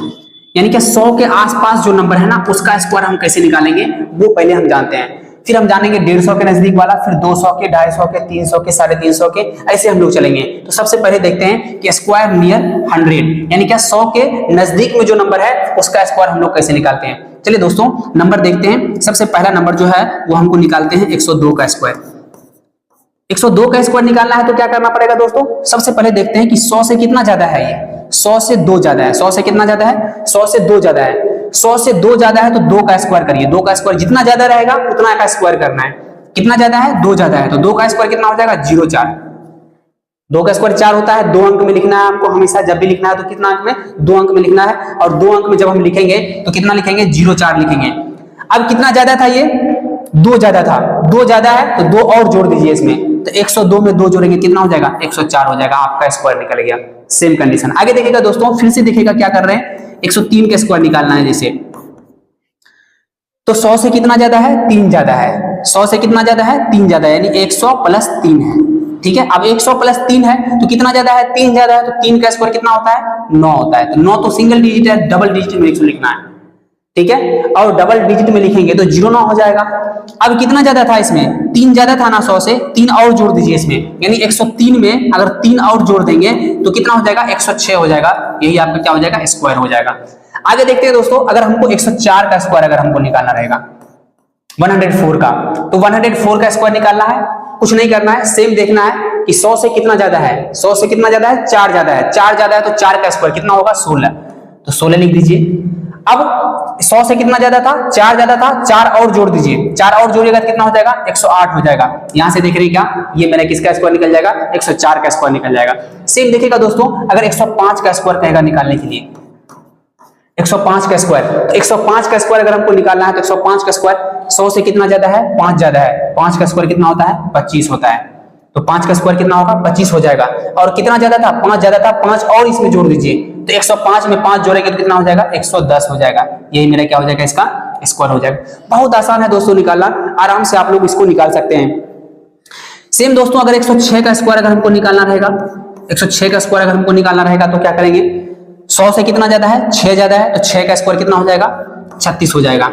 यानी कि 100 के आसपास जो नंबर है ना उसका स्क्वायर हम कैसे निकालेंगे वो पहले हम जानते हैं। फिर हम जानेंगे 150 के नजदीक वाला, फिर 200 के, 250 के, 300 के, 350 के, ऐसे हम लोग चलेंगे। तो सबसे पहले देखते हैं कि स्क्वायर नियर 100 यानी क्या 100 के नजदीक में जो नंबर है उसका स्क्वायर हम लोग कैसे निकालते हैं। चलिए दोस्तों नंबर देखते हैं। सबसे पहला नंबर जो है वो हमको निकालते हैं 102 का स्क्वायर। 102 का स्क्वायर निकालना है तो क्या करना पड़ेगा दोस्तों? सबसे पहले देखते हैं कि 100 से कितना ज्यादा है ये। 100 से 2 ज्यादा है। 100 से कितना ज्यादा है? 100 से 2 ज्यादा है। 100 से 2 ज्यादा है तो 2 का स्क्वायर करिए। 2 का स्क्वायर जितना ज्यादा रहेगा उतना का स्क्वायर करना है। कितना ज्यादा है? 2 ज्यादा है तो 2 का स्क्वायर कितना हो जाएगा? 0,4। 2 का स्क्वायर 4 होता है। 2 अंक में लिखना है हमको हमेशा, जब भी लिखना है तो कितना अंक में? 2 अंक में लिखना है। और 2 अंक में जब हम लिखेंगे तो कितना लिखेंगे? 0,4 लिखेंगे। अब कितना ज्यादा था ये? 2 ज्यादा था। 2 ज्यादा है तो 2 और जोड़ दीजिए इसमें, तो 102 में 2 जोड़ेंगे कितना हो जाएगा? 104 हो जाएगा। आपका स्क्वायर निकल गया। सेम कंडीशन आगे देखिएगा दोस्तों, फिर से देखिएगा क्या कर रहे हैं। 103 का स्क्वायर निकालना है जैसे, तो 100 से कितना ज्यादा है? 3 ज्यादा है। 100 से कितना ज्यादा है? 3 ज्यादा है, यानी 100 प्लस 3 है। ठीक है, अब 100 प्लस 3 है तो कितना ज्यादा है? 3 ज्यादा है, तो 3 का स्क्वायर कितना होता है? 9 होता है। तो 9 तो सिंगल डिजिट है, डबल डिजिट में 100 लिखना है। ठीक है, और डबल डिजिट में लिखेंगे तो 09 हो जाएगा। अब कितना ज्यादा था इसमें? 3 ज्यादा था ना 100 से, 3 और जोड़ दीजिए इसमें, यानी 103 में अगर 3 और जोड़ देंगे तो कितना हो जाएगा? 106 हो जाएगा। यही आपका क्या हो जाएगा? स्क्वायर हो जाएगा। आगे देखते हैं दोस्तों, अगर हमको 104 का स्क्वायर अगर हमको निकालना रहेगा 104 का, तो 104 का स्क्वायर निकालना है। कुछ नहीं करना है, सेम देखना है कि 100 से कितना ज्यादा है। 100 से कितना ज्यादा है? 4 ज्यादा है। 4 ज्यादा है तो 4 का स्क्वायर कितना होगा? 16। तो 16 लिख दीजिए। अब 100 से कितना ज्यादा था? 4 ज्यादा था। 4 और जोड़ दीजिए। 4 और जोड़िएगा तो कितना हो जाएगा? 108 हो जाएगा। यहां से देख रहे हैं क्या? ये मेरा किसका स्क्वायर निकल जाएगा? 104 का स्क्वायर निकल जाएगा। सेम देखिएगा दोस्तों, अगर 105 का स्क्वायर कहेगा निकालने के लिए, 105 का स्क्वायर, तो 105 का स्क्वायर अगर हमको निकालना है तो 105 का स्क्वायर 100 से कितना ज्यादा है? 5 ज्यादा है। 5 का स्क्वायर कितना होता है? 25 होता है। तो 5 का स्क्वायर कितना होगा? 25 हो जाएगा। और कितना ज्यादा था? 5 ज्यादा था। 5 और इसमें जोड़ दीजिए, तो 105 में 5 जोड़ेंगे तो कितना हो जाएगा? 110 हो जाएगा। यही मेरा क्या हो जाएगा? इसका स्क्वायर हो जाएगा। बहुत आसान है दोस्तों निकालना, आराम से आप लोग इसको निकाल सकते हैं। सेम दोस्तों, अगर 106 का स्क्वायर अगर हमको निकालना रहेगा, 106 का स्क्वायर अगर हमको निकालना रहेगा तो क्या करेंगे? 100 से कितना ज्यादा है? 6 ज्यादा है, तो 6 का स्क्वायर कितना हो जाएगा? 36 हो जाएगा।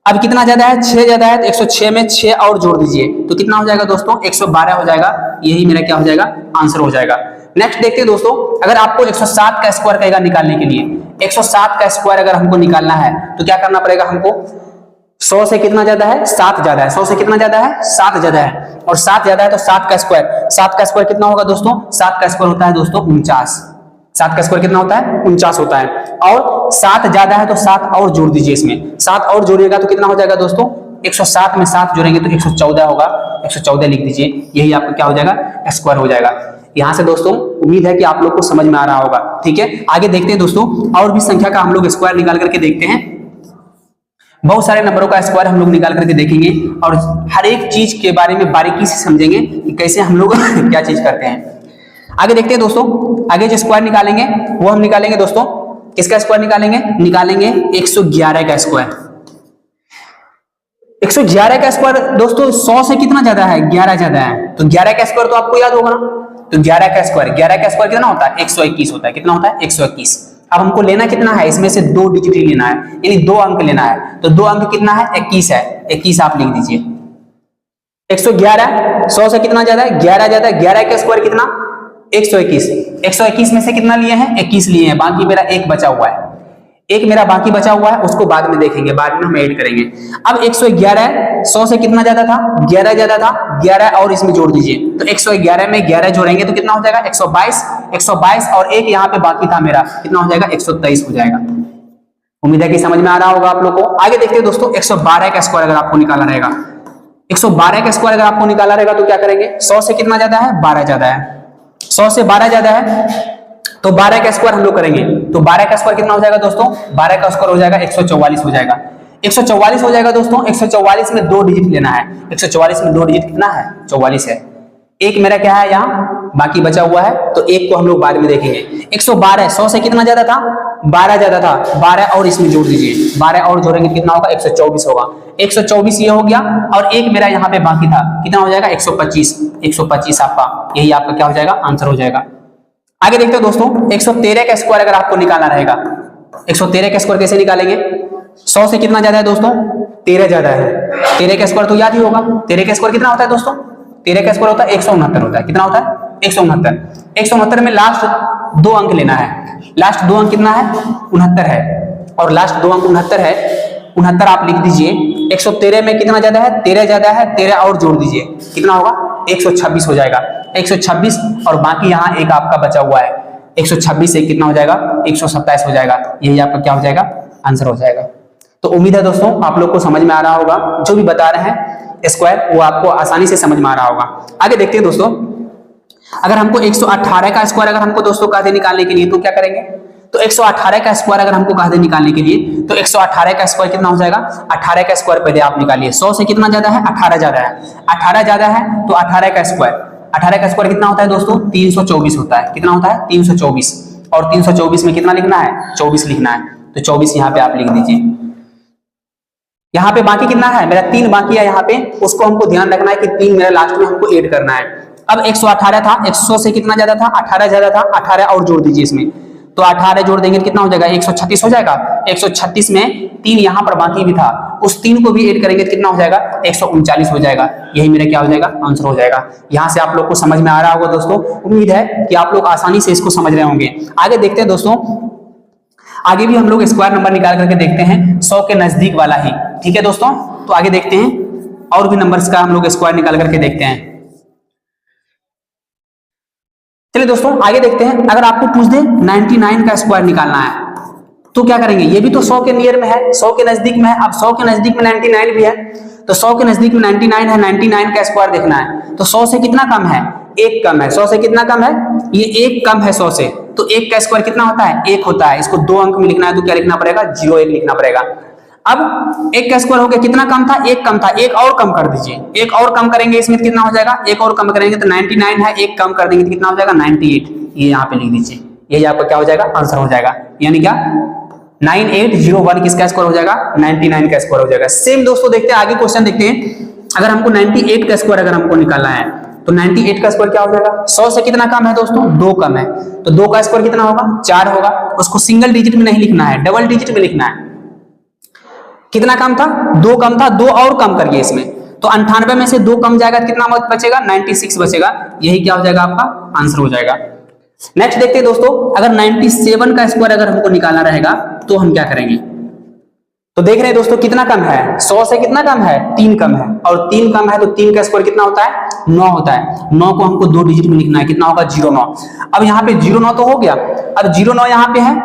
अब कितना ज्यादा है? 6 ज्यादा है, तो 106 में 6 और जोड़ दीजिए तो कितना हो जाएगा दोस्तों? 112 हो जाएगा। यही मेरा क्या हो जाएगा? आंसर हो जाएगा। नेक्स्ट देखते हैं दोस्तों, अगर आपको 107 का स्क्वायर कहेगा निकालने के लिए, 107 का स्क्वायर अगर हमको निकालना है तो क्या करना पड़ेगा हमको? 100 से कितना ज्यादा है? 7 ज्यादा है। 100 से कितना ज्यादा है? 7 ज्यादा है। और 7 ज्यादा है तो 7 का स्क्वायर, 7 का स्क्वायर कितना होगा दोस्तों? 7 का स्क्वायर होता है दोस्तों 49। 7 का स्क्वायर कितना होता है? 49 होता है। और 7 ज्यादा है तो 7 और जोड़ दीजिए इसमें, 7 और जोड़िएगा तो कितना हो जाएगा दोस्तों? 107 में 7 जोड़ेंगे तो 114 होगा। 114 लिख दीजिए। यही आपका क्या हो जाएगा? स्क्वायर हो जाएगा। यहां से दोस्तों उम्मीद है कि आप लोग को समझ में आ रहा होगा। ठीक है, आगे देखते हैं दोस्तों, और भी संख्या का हम लोग स्क्वायर निकाल करके देखते हैं। बहुत सारे नंबरों का स्क्वायर हम लोग निकाल करके देखेंगे और हर एक चीज के बारे में बारीकी से समझेंगे कि कैसे हम लोग क्या चीज करते हैं। आगे देखते हैं दोस्तों, आगे जो स्क्वायर निकालेंगे वो हम निकालेंगे दोस्तों, किसका स्क्वायर निकालेंगे? निकालेंगे 111 का स्क्वायर। 111 का स्क्वायर दोस्तों 100 से कितना ज्यादा है? 11 ज्यादा है। तो 11 का स्क्वायर तो आपको याद होगा ना, तो 11 का स्क्वायर कितना होता है? 121 होता है। कितना होता है? 121। अब हमको लेना कितना है? इसमें से 2 डिजिट ही लेना है, यानी 2 अंक लेना है। तो 2 अंक कितना है? 21 है। 21 आप लिख दीजिए। 111 100 से कितना ज्यादा है? 11 ज्यादा है। 11 का स्क्वायर कितना? 121। 121 में से कितना लिए हैं? 21 लिए हैं। बाकी मेरा एक बचा हुआ है, एक मेरा बाकी बचा हुआ है, उसको बाद में देखेंगे, बाद में हम ऐड करेंगे। अब 111 100 से कितना ज्यादा था? 11 ज्यादा था। 11 और इसमें जोड़ दीजिए, तो 111 में 11 जोड़ेंगे तो कितना हो जाएगा? 122। 122 और एक यहाँ पे बाकी था मेरा, कितना हो जाएगा? 123 हो जाएगा। उम्मीद है कि समझ में आ रहा होगा आप लोग को। आगे देखते हैं दोस्तों, 112 का स्क्वायर अगर आपको निकालना रहेगा, 112 का स्क्वायर अगर आपको निकालना रहेगा तो क्या करेंगे? 100 से कितना ज्यादा है? 12 ज्यादा है। 100 से 12 ज्यादा है तो 12 का स्क्वायर हम लोग करेंगे, तो 12 का स्क्वायर कितना हो जाएगा दोस्तों? 12 का स्क्वायर हो जाएगा 144 हो जाएगा। 144 हो जाएगा दोस्तों। 144 में 2 डिजिट लेना है। 144 में 2 डिजिट कितना है? 44 है। एक मेरा क्या है यहाँ बाकी बचा हुआ है, तो एक को हम लोग बाद में देखेंगे। 112 100 से कितना ज्यादा था? 12 ज्यादा था। 12 और इसमें जोड़ दीजिए, 12 और जोड़ेंगे कितना होगा? 124 होगा। 124 ये हो गया, और एक मेरा यहाँ पे बाकी था, कितना हो जाएगा? 125। 125 आपका, यही आपका क्या हो जाएगा? आंसर हो जाएगा। आगे देखते हो दोस्तों, 113 का स्क्वायर अगर आपको निकालना रहेगा, 113 का स्क्वायर कैसे निकालेंगे? 100 से कितना ज्यादा है दोस्तों? 13 ज्यादा है। 13 का स्क्वायर तो याद ही होगा। 13 का स्क्वायर कितना होता है दोस्तों? 13 का स्क्वायर होता है 169 होता है। कितना होता है? 169। 169 में लास्ट 2 अंक लेना है। लास्ट 2 अंक कितना है? 69 है। और लास्ट 2 अंक 69 है। 69 आप लिख दीजिए। 113 में कितना ज्यादा है? 13 ज्यादा है। 13 और जोड़ दीजिए, कितना होगा? 126 हो जाएगा, 126 और बाकी यहाँ एक आपका बचा हुआ है, 126 से कितना हो जाएगा 127 हो जाएगा। यही आपका क्या हो जाएगा आंसर हो जाएगा। तो उम्मीद है दोस्तों आप लोग को समझ में आ रहा होगा, जो भी बता रहे हैं स्क्वायर वो आपको आसानी से समझ में आ रहा होगा। आगे देखते हैं दोस्तों, अगर हमको 118 का स्क्वायर अगर हमको दोस्तों कहा दे निकालने के लिए तो क्या करेंगे, तो 118 का स्क्वायर अगर हमको कहा दे निकालने के लिए तो 118 का स्क्वायर कितना हो जाएगा, 18 का स्क्वायर पहले आप निकालिए। 100 से कितना ज्यादा है, 18 ज्यादा है, 18 ज्यादा है तो 18 का स्क्वायर, 18 का स्क्वायर कितना होता है दोस्तों 324 होता है। कितना होता है 324, और 324 में कितना लिखना है 24 लिखना है, तो 24 यहाँ पे आप लिख दीजिए। यहाँ पे बाकी कितना है मेरा 3 बाकी है यहाँ पे, उसको हमको ध्यान रखना है कि 3 मेरा लास्ट में हमको ऐड करना है। अब 118 था, 100 से कितना ज्यादा था 18 ज्यादा था, 18 और जोड़ दीजिए इसमें, तो 18 जोड़ देंगे कितना हो जाएगा 136 हो जाएगा। 136 में 3 यहाँ पर बाकी भी था, उस 3 को भी ऐड करेंगे तो कितना हो जाएगा 139 हो जाएगा। यही मेरा क्या हो जाएगा आंसर हो जाएगा। यहाँ से आप लोग को समझ में आ रहा होगा दोस्तों, उम्मीद है कि आप लोग आसानी से इसको समझ रहे होंगे। आगे देखते हैं दोस्तों, आगे भी हम लोग स्क्वायर नंबर निकाल करके देखते हैं 100 के नजदीक वाला ही, ठीक है दोस्तों। तो आगे देखते हैं और भी नंबर्स का हम लोग स्क्वायर निकाल करके देखते हैं। चलिए दोस्तों आगे देखते हैं, अगर आपको पूछ दे 99 का स्क्वायर निकालना है तो क्या करेंगे, ये भी तो 100 के नियर में है, 100 के नजदीक में है। अब 100 के नजदीक में 99 भी है, तो 100 के नजदीक में 99 है, 99 का स्क्वायर देखना है। तो 100 से कितना कम है, 1 कम है। 100 से कितना कम है, ये 1 कम है 100 से, तो 1 का स्क्वायर कितना होता है 1 होता है। इसको 2 अंक में लिखना है तो क्या लिखना पड़ेगा 01 लिखना पड़ेगा। अब 1 का स्क्वायर हो गया, कितना कम था 1 कम था, 1 और कम कर दीजिए, 1 और कम करेंगे इसमें कितना हो जाएगा, 1 और कम करेंगे तो 99 है, 1 कम कर देंगे तो कितना हो जाएगा 98। ये यहाँ पे लिख दीजिए, यही आपका क्या हो जाएगा आंसर हो जाएगा। यानी क्या 9801 किसका स्क्वायर हो जाएगा 99 का स्क्वायर हो जाएगा। सेम दोस्तों देखते हैं आगे क्वेश्चन देखते हैं, अगर हमको 98 का स्क्वायर अगर हमको निकालना है तो 98 का स्क्वायर क्या हो जाएगा, 100 से कितना कम है दोस्तों 2 कम है, तो 2 का स्क्वायर कितना होगा 4 होगा। उसको सिंगल डिजिट में नहीं लिखना है, डबल डिजिट में लिखना है। कितना कम था 2 कम था, 2 और कम करिए इसमें, तो 98 में से 2 कम जाएगा तो कितना बचेगा 96 बचेगा। यही क्या हो जाएगा आपका आंसर हो जाएगा। नेक्स्ट देखते हैं दोस्तों, अगर 97 का स्क्वायर अगर हमको निकालना रहेगा तो हम क्या करेंगे, तो देख रहे हैं दोस्तों कितना कम है 100 से कितना कम है 3 कम है, और 3 कम है तो 3 का स्क्वायर कितना होता है 9 होता है। 9 को हमको 2 डिजिट में लिखना है, कितना होगा 09। अब यहाँ पे 09 तो हो गया, अब 09 यहाँ पे है,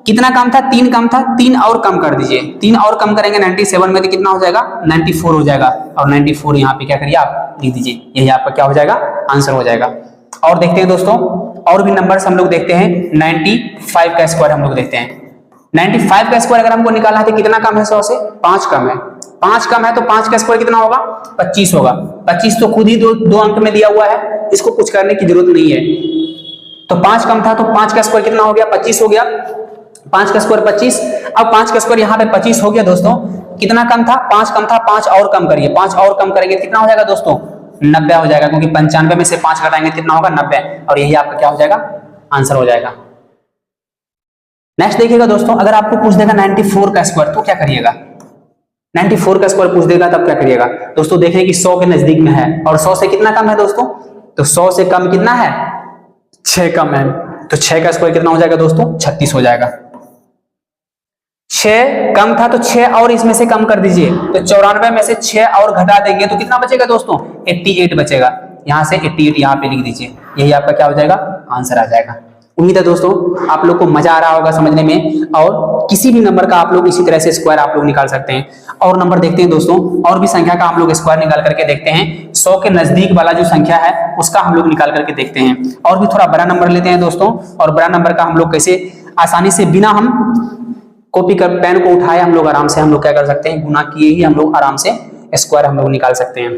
कितना कम था 3 कम था, 3 और कम कर दीजिए, 3 और कम करेंगे 97 में तो कितना हो जाएगा 94 हो जाएगा, और 94 यहाँ पे क्या करिए आप लिख दीजिए, यही आपका क्या हो जाएगा आंसर हो जाएगा। और देखते हैं दोस्तों और भी नंबर्स हम लोग देखते हैं, 95 का स्क्वायर हम लोग देखते हैं। 95 का स्क्वायर अगर हमको निकालना है तो कितना कम है 100 से 5 कम है, 5 कम है तो 5 का स्क्वायर कितना होगा 25 होगा। 25 तो खुद ही दो अंक में दिया हुआ है, इसको कुछ करने की जरूरत नहीं है। तो 5 कम था तो 5 का स्क्वायर कितना हो गया 25 हो गया, 5 का स्क्वायर 25। अब 5 का स्क्वायर यहाँ पे 25 हो गया दोस्तों, कितना कम था 5 कम था, 5 और कम करिए, 5 और कम करेंगे कितना हो जाएगा दोस्तों 90 हो जाएगा, क्योंकि 95 में से 5 घटाएंगे कितना होगा 90, और यही आपका क्या हो जाएगा आंसर हो जाएगा। नेक्स्ट देखिएगा दोस्तों, अगर आपको पूछ देगा 94 का स्क्वायर तो क्या करिएगा, 94 का स्क्वायर पूछ देगा तब क्या करिएगा दोस्तों। देखें कि 100 के नजदीक में है और 100 से कितना कम है दोस्तों, तो 100 से कम कितना है 6 कम है, तो 6 का स्क्वायर कितना हो जाएगा दोस्तों 36 हो जाएगा। 6 कम था तो 6 और इसमें से कम कर दीजिए, तो 94 में से 6 और घटा देंगे तो कितना बचेगा दोस्तों 88 बचेगा। यहां से 88 यहाँ पे लिख दीजिए, यही आपका क्या हो जाएगा आंसर आ जाएगा। उम्मीद है दोस्तों आप लोग को मजा आ रहा होगा समझने में, और किसी भी नंबर का आप लोग इसी तरह से स्क्वायर आप लोग निकाल सकते हैं। और नंबर देखते हैं दोस्तों, और भी संख्या का हम लोग स्क्वायर निकाल करके देखते हैं। 100 के नजदीक वाला जो संख्या है उसका हम लोग निकाल करके देखते हैं। और भी थोड़ा बड़ा नंबर लेते हैं दोस्तों, और बड़ा नंबर का हम लोग कैसे आसानी से बिना हम कॉपी कर पेन को उठाए हम लोग आराम से हम लोग क्या कर सकते हैं, गुना किए ही हम लोग आराम से स्क्वायर हम लोग निकाल सकते हैं।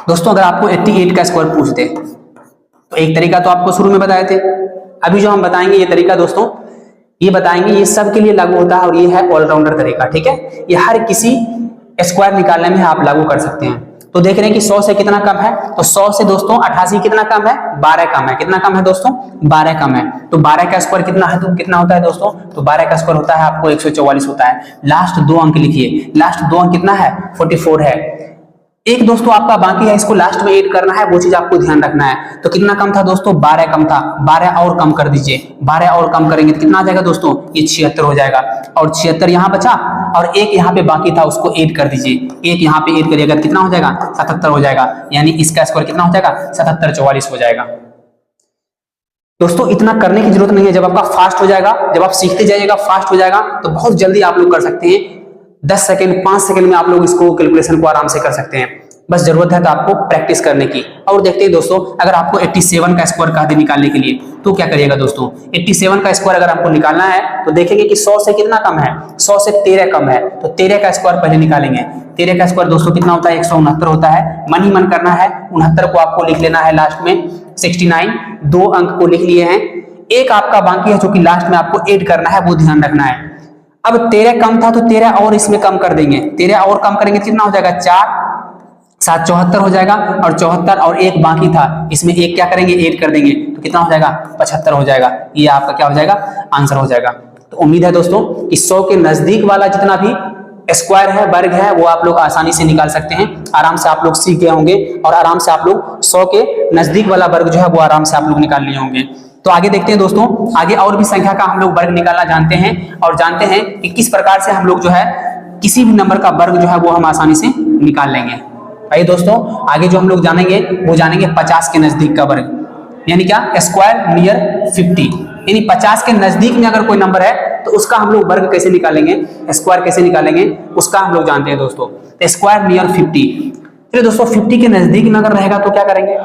दोस्तों अगर आपको 88 का स्क्वायर पूछ दे तो एक तरीका तो आपको शुरू में बताए थे, अभी जो हम बताएंगे ये तरीका दोस्तों ये बताएंगे, ये सब के लिए लागू होता है और ये है ऑलराउंडर तरीका, ठीक है। ये हर किसी स्क्वायर निकालने में आप लागू कर सकते हैं। तो देख रहे हैं कि 100 से कितना कम है, तो 100 से दोस्तों 88 कितना कम है 12 कम है, कितना कम है दोस्तों 12 कम है। तो 12 का स्क्वायर कितना है, तो कितना होता है दोस्तों, तो 12 का स्क्वायर होता है आपको 144 होता है। लास्ट 2 अंक लिखिए, लास्ट 2 अंक कितना है 44 है। एक दोस्तों आपका बाकी है, इसको लास्ट में ऐड करना है, वो चीज आपको ध्यान रखना है। तो कितना कम था दोस्तों? 12 कम था, 12 और कम कर दीजिए, 12 और कम करेंगे तो कितना आ जाएगा दोस्तों? ये 76 हो जाएगा, और 76 यहाँ बचा, और एक यहाँ पे बाकी था, उसको ऐड कर दीजिए, एक यहाँ पे ऐड करिएगा, कितना हो जाएगा? 77 हो जाएगा, यानी इसका स्क्वायर कितना हो जाएगा? 77 44 हो जाएगा। दोस्तों इतना करने की जरूरत नहीं है, जब आपका फास्ट हो जाएगा, जब आप सीखते जाइएगा, फास्ट हो जाएगा, तो बहुत जल्दी आप लोग कर सकते हैं। 10 सेकंड 5 सेकंड में आप लोग इसको कैलकुलेशन को आराम से कर सकते हैं। बस जरूरत है तो आपको प्रैक्टिस करने की। और देखते हैं दोस्तों, अगर आपको 87 का स्क्वायर कहा दे निकालने के लिए, तो क्या करिएगा दोस्तों? 87 का स्क्वायर अगर आपको निकालना है तो देखेंगे कि 100 से कितना कम है? 100 से 13 कम है, तो 13 का स्क्वायर पहले निकालेंगे। 13 का स्क्वायर दोस्तों कितना होता है? 169 होता है। मन ही मन करना है, 69 को आपको लिख लेना है लास्ट में। 69 2 अंक को लिख लिए हैं, एक आपका बाकी है जो कि लास्ट में आपको ऐड करना है, वो ध्यान रखना है। अब 13 कम था तो 13 और इसमें कम कर देंगे, 13 और कम करेंगे कितना हो जाएगा? 4 7 74 हो जाएगा, और 74 और एक बाकी था, इसमें एक क्या करेंगे? ऐड कर देंगे, तो कितना हो जाएगा? 75 हो जाएगा। ये आपका क्या हो जाएगा? आंसर हो जाएगा। तो उम्मीद है दोस्तों कि 100 के नजदीक वाला जितना भी स्क्वायर है, वर्ग है, वो आप लोग आसानी से निकाल सकते हैं। आराम से आप लोग सीख गए होंगे, और आराम से आप लोग 100 के नजदीक वाला वर्ग जो है वो आराम से आप लोग निकाल लिए होंगे। तो आगे देखते हैं दोस्तों, आगे और भी संख्या का हम लोग वर्ग निकालना जानते हैं, और जानते हैं कि किस प्रकार से हम लोग जो है किसी भी नंबर का वर्ग जो है वो हम आसानी से निकाल लेंगे। भाई दोस्तों आगे जो हम लोग जानेंगे वो जानेंगे 50 के नजदीक का वर्ग, यानी क्या? स्क्वायर नियर 50, यानी 50 के नजदीक में अगर कोई नंबर है तो उसका हम लोग वर्ग कैसे निकालेंगे, स्क्वायर कैसे निकालेंगे, उसका हम लोग जानते हैं दोस्तों। स्क्वायर नियर 50, चलिए दोस्तों 50 के नजदीक में अगर रहेगा तो क्या करेंगे?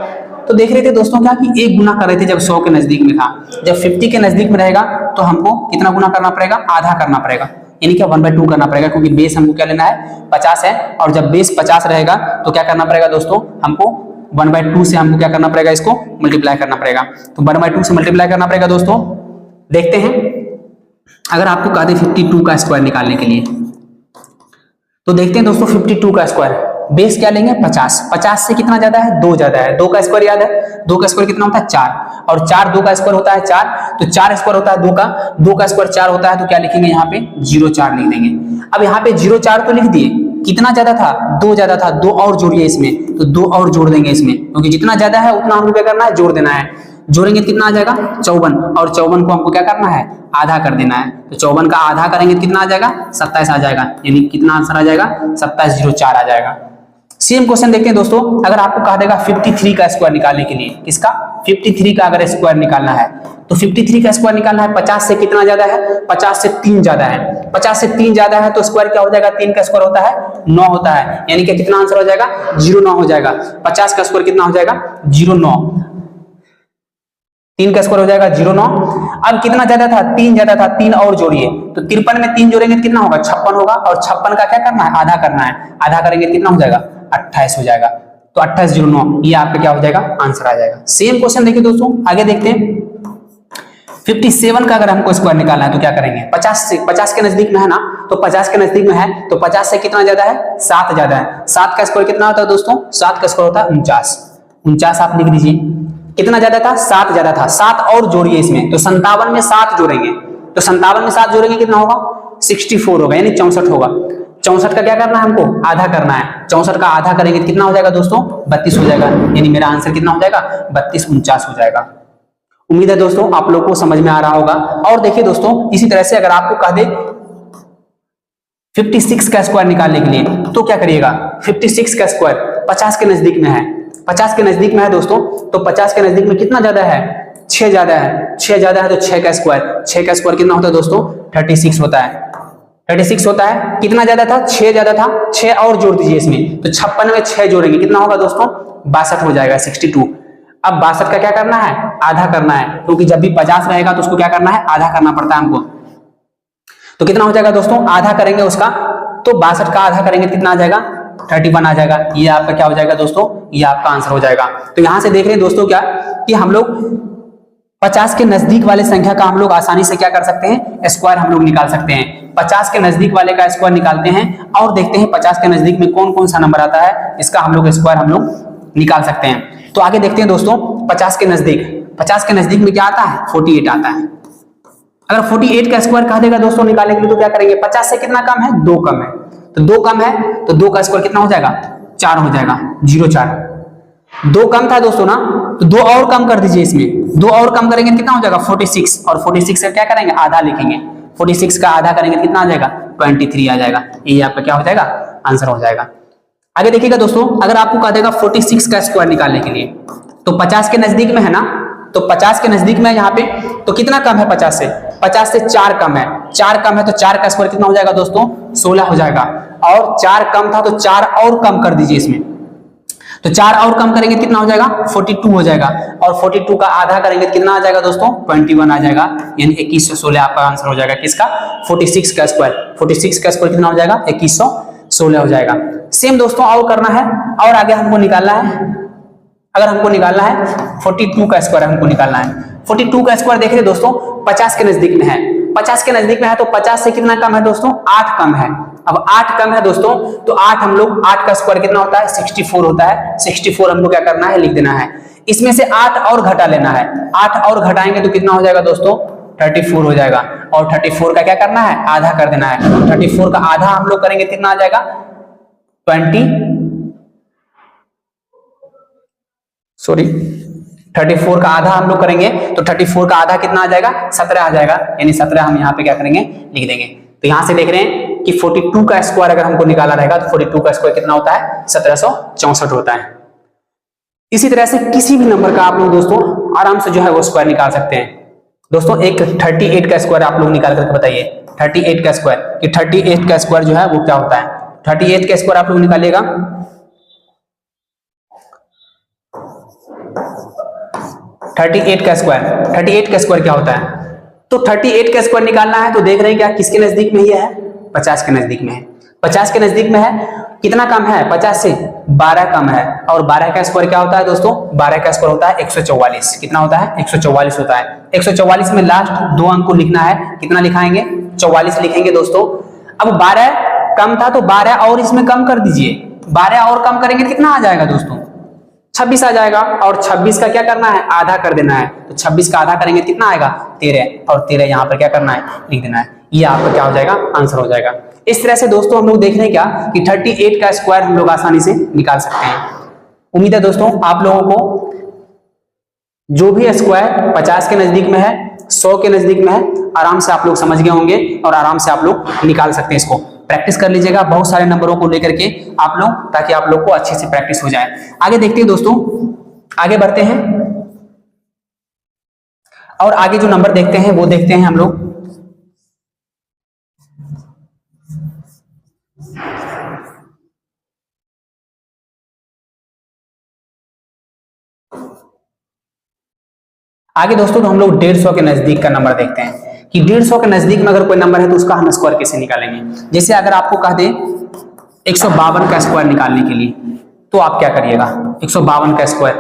तो देख रहे थे दोस्तों क्या कि एक गुना कर रहे थे जब 100 के नजदीक में था। जब 50 के नजदीक में रहेगा तो हमको कितना गुना करना पड़ेगा? आधा करना पड़ेगा, यानी क्या 1/2 करना पड़ेगा, क्योंकि बेस हमको क्या लेना है? 50 है, और जब बेस 50 रहेगा तो क्या करना पड़ेगा दोस्तों? हमको 1/2 से हमको क्या करना पड़ेगा? इसको मल्टीप्लाई करना पड़ेगा। तो 1/2 से मल्टीप्लाई करना पड़ेगा दोस्तों। देखते हैं, अगर आपको कहा दे 52 का स्क्वायर निकालने के लिए, तो देखते हैं दोस्तों 52 का स्क्वायर, बेस क्या लेंगे? 50, 50 से कितना ज्यादा है? 2 ज्यादा है। 2 का स्क्वायर याद है? 2 का स्क्वायर कितना होता है? 4, और 4 2 का स्क्वायर होता है 4, तो 4 स्क्वायर होता है 2 का, 2 का स्क्वायर 4 होता है, तो क्या लिखेंगे यहाँ पे? 0,4 लिख देंगे। अब यहाँ पे 0,4 तो लिख दिए, कितना ज्यादा था? 2 ज्यादा था, 2 और जोड़िए इसमें, तो 2 और जोड़ देंगे इसमें, क्योंकि जितना ज्यादा है उतना हमको क्या करना है? जोड़ देना है। जोड़ेंगे कितना आ जाएगा? 54, और 54 को हमको क्या करना है? आधा कर देना है। तो 54 का आधा करेंगे तो कितना आ जाएगा? 27 आ जाएगा, यानी कितना आंसर आ जाएगा? 27,04 आ जाएगा। सेम क्वेश्चन देखते हैं दोस्तों, अगर आपको कहा देगा 53 का स्क्वायर निकालने के लिए, किसका? 53 का अगर स्क्वायर निकालना है, तो 53 का स्क्वायर निकालना है, 50 से कितना ज्यादा है? 50 से 3 ज्यादा है। 50 से 3 ज्यादा है तो स्क्वायर क्या हो जाएगा? 3 का स्क्वायर होता है 9 होता है, यानी कि कितना आंसर हो जाएगा? 09 हो जाएगा। 50 का स्क्वायर कितना हो जाएगा? 09, 3 का स्क्वायर हो जाएगा 09। अब कितना ज्यादा था? 3 ज्यादा था, 3 और जोड़िए, तो 53 में 3 जोड़ेंगे तो कितना होगा? 56 होगा, और 56 का क्या करना है? आधा करना है। आधा करेंगे कितना हो जाएगा? 28 हो जाएगा। तो 2809 ये आपका क्या हो जाएगा? आंसर आ जाएगा। सेम क्वेश्चन देखिए दोस्तों, आगे देखते हैं। 57 का अगर हमको स्क्वायर निकालना है तो क्या करेंगे? 50 के नजदीक में है ना, तो 50 के नजदीक में है तो 50 से कितना ज्यादा है? 7 ज्यादा है। 7 का स्क्वायर कितना होता है दोस्तों? 7 का स्क्वायर होता है 49, 49 आप लिख दीजिए। कितना ज्यादा था? 7 ज्यादा था, 7 और जोड़िए इसमें, तो 57 में 7 जोड़ेंगे, तो 57 में 7 जोड़ेंगे कितना होगा? 64 होगा, यानी 64 होगा। 64 का क्या करना है हमको? आधा करना है। 64 का आधा करेंगे कितना हो जाएगा दोस्तों? 32 हो जाएगा, यानी मेरा आंसर कितना हो जाएगा? 3249 हो जाएगा। उम्मीद है दोस्तों आप लोगों को समझ में आ रहा होगा। और देखिए दोस्तों, इसी तरह से अगर आपको कह दे 56 का स्क्वायर निकालने के लिए, तो क्या करिएगा? 56 का स्क्वायर 50 के नजदीक में है, 50 के नजदीक में है दोस्तों, तो 50 के नजदीक में कितना ज्यादा है? 6 ज्यादा है। 6 ज्यादा है तो 6 का स्क्वायर, 6 का स्क्वायर कितना होता है दोस्तों? 36 होता है। 36 होता है। कितना ज्यादा था? 6 ज्यादा था, 6 और जोड़ दीजिए इसमें, तो 56 में 6 जोड़ेंगे कितना होगा दोस्तों? 62 हो जाएगा, 62। अब 62 का क्या करना है? आधा करना है, क्योंकि जब भी 50 रहेगा तो उसको क्या करना है? आधा करना पड़ता है हमको। तो कितना हो जाएगा दोस्तों? आधा करेंगे उसका, तो 62 का आधा करेंगे कितना आ जाएगा? 31 आ जाएगा। ये आपका क्या हो जाएगा दोस्तों? ये आपका आंसर हो जाएगा। तो यहां से देख रहे हैं दोस्तों क्या कि हम लोग 50 के नजदीक वाले संख्या का हम लोग आसानी से क्या कर सकते हैं? स्क्वायर हम लोग निकाल सकते हैं। 50 के नजदीक वाले का स्क्वायर निकालते हैं, और देखते हैं 50 के नजदीक में कौन कौन सा नंबर आता है, इसका हम लोग स्क्वायर हम लोग निकाल सकते हैं। तो आगे देखते हैं दोस्तों, 50 के नजदीक में क्या आता है? 48 आता है। अगर 48 का स्क्वायर कहा देगा दोस्तों निकालने के लिए, तो क्या करेंगे? 50 से कितना कम है? 2 कम है, तो 2 कम है तो 2 का स्क्वायर कितना हो जाएगा? 4 हो जाएगा, 0,4। 2 कम था दोस्तों ना, तो 2 और कम कर दीजिए इसमें, 2 और कम करेंगे कितना हो जाएगा 46, और 46 से क्या करेंगे आधा लिखेंगे, 46 का आधा करेंगे कितना आ जाएगा 23 आ जाएगा। ये आपका क्या हो जाएगा आंसर हो जाएगा। आगे देखिएगा दोस्तों, अगर आपको कहा देगा 46 का स्क्वायर निकालने के लिए, तो 50 के नजदीक में है ना, तो 50 के नजदीक में यहाँ पे, तो कितना कम है 50 से, 50 से 4 कम है, 4 कम है तो 4 का स्क्वायर कितना हो जाएगा दोस्तों 16 हो जाएगा। और 4 कम था तो 4 और कम कर दीजिए इसमें, तो 4 और कम करेंगे कितना हो जाएगा 42 हो जाएगा, और 42 का आधा करेंगे कितना आ जाएगा दोस्तों 21 आ जाएगा, यानी 2116 आपका आंसर हो जाएगा किसका 46 का स्क्वायर। 46 का स्क्वायर कितना हो जाएगा 2116 हो जाएगा। सेम दोस्तों और करना है, और आगे हमको निकालना है, अगर हमको निकालना है 42 का स्क्वायर हमको निकालना है। 42 का स्क्वायर देखिए दोस्तों 50 के नजदीक में है, 50 के नजदीक में है तो 50 से कितना कम है दोस्तों 8 कम है। अब 8 कम है दोस्तों, तो 8 हम लोग 8 का स्क्वायर कितना होता है 64 होता है, 64 हमको क्या करना है लिख देना है। इसमें से 8 और घटा लेना है, 8 और घटाएंगे तो कितना हो जाएगा दोस्तों 34 हो जाएगा, और 34 का क्या करना है आधा कर देना है। 34 का आधा हम लोग करेंगे कितना आ जाएगा 34 का आधा हम लोग करेंगे तो 34 का आधा कितना आ जाएगा 17 आ जाएगा, यानी 17 हम यहाँ पे क्या करेंगे लिख देंगे। तो यहाँ से देख रहे हैं कि 42 का स्क्वायर अगर हमको निकाला रहेगा तो 42 का स्क्वायर कितना होता है 1764 होता है। इसी तरह से किसी भी नंबर का आप लोग दोस्तों आराम से जो है वो स्क्वायर निकाल सकते हैं। दोस्तों एक 38 का स्क्वायर आप लोग निकाल करके बताइए, 38 का स्क्वायर, कि 38 का स्क्वायर जो है वो क्या होता है। 38 का स्क्वायर आप लोग निकालिएगा, 38 का स्क्वायर क्या होता है, तो 38 का स्क्वायर निकालना है तो देख रहे हैं क्या किसके नजदीक में ही है 50 के नजदीक में है। 50 के नजदीक में है, कितना कम है 50 से 12 कम है, और 12 का स्क्वायर क्या होता है दोस्तों 12 का स्क्वायर होता है 144। कितना होता है 144 होता है। 144 में लास्ट 2 अंक को लिखना है, कितना लिखाएंगे 44 लिखेंगे दोस्तों। अब 12 कम था तो 12 और इसमें कम कर दीजिए, 12 और कम करेंगे कितना आ जाएगा दोस्तों 26 आ जाएगा, और 26 का क्या करना है आधा कर देना है, तो 26 का आधा करेंगे कितना आएगा 13, और 13 यहाँ पर क्या करना है लिख देना है। ये आपका क्या हो जाएगा आंसर हो जाएगा। इस तरह से दोस्तों हम लोग देख रहे हैं क्या कि 38 का स्क्वायर हम लोग आसानी से निकाल सकते हैं। उम्मीद है दोस्तों आप लोगों को जो भी स्क्वायर 50 के नजदीक में है 100 के नजदीक में है आराम से आप लोग समझ गए होंगे, और आराम से आप लोग निकाल सकते हैं। इसको प्रैक्टिस कर लीजिएगा बहुत सारे नंबरों को लेकर के आप लोग, ताकि आप लोग को अच्छे से प्रैक्टिस हो जाए। आगे देखते हैं दोस्तों, आगे बढ़ते हैं और आगे जो नंबर देखते हैं वो देखते हैं हम लोग। आगे दोस्तों तो हम लोग 150 के नजदीक का नंबर देखते हैं कि 150 के नजदीक में अगर कोई नंबर है तो उसका हम स्क्वायर कैसे निकालेंगे। जैसे अगर आपको कह दे 152 का स्क्वायर निकालने के लिए, तो आप क्या करिएगा 152 का स्क्वायर।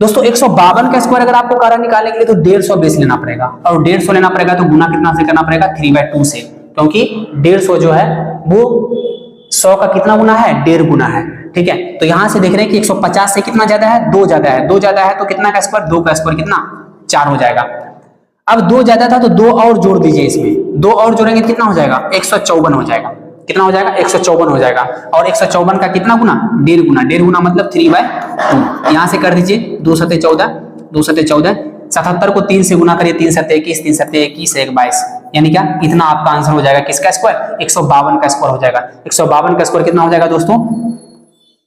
दोस्तों 152 का स्क्वायर अगर आपको कारण निकालने के लिए तो 150 बेस लेना पड़ेगा, और 150 लेना पड़ेगा तो गुना कितना से करना पड़ेगा 3/2 से, क्योंकि 150 जो है वो 100 का कितना गुना है 1.5 गुना है। ठीक है, तो यहां से देख रहे हैं कि 150 से कितना ज्यादा है 2 ज्यादा है, 2 ज्यादा है तो कितना का स्क्वायर 2 का स्क्वायर कितना 4 हो जाएगा। अब 2 ज्यादा था तो 2 और जोड़ दीजिए, इसमें 2 और जोड़ेंगे तो कितना हो जाएगा 154 हो जाएगा। कितना हो जाएगा 154 हो जाएगा, और 154 का कितना गुना 1.5 गुना, 1.5 गुना मतलब 3/2। यहां से कर दीजिए 2 सते 14, 2 सते 14, 77 को 3 से गुना करिए 3 सते 21, 3 सते 21, 1 22, यानी क्या इतना आपका आंसर हो जाएगा किसका स्क्वायर 152 का स्क्वायर हो जाएगा। 152 का स्क्वायर कितना हो जाएगा दोस्तों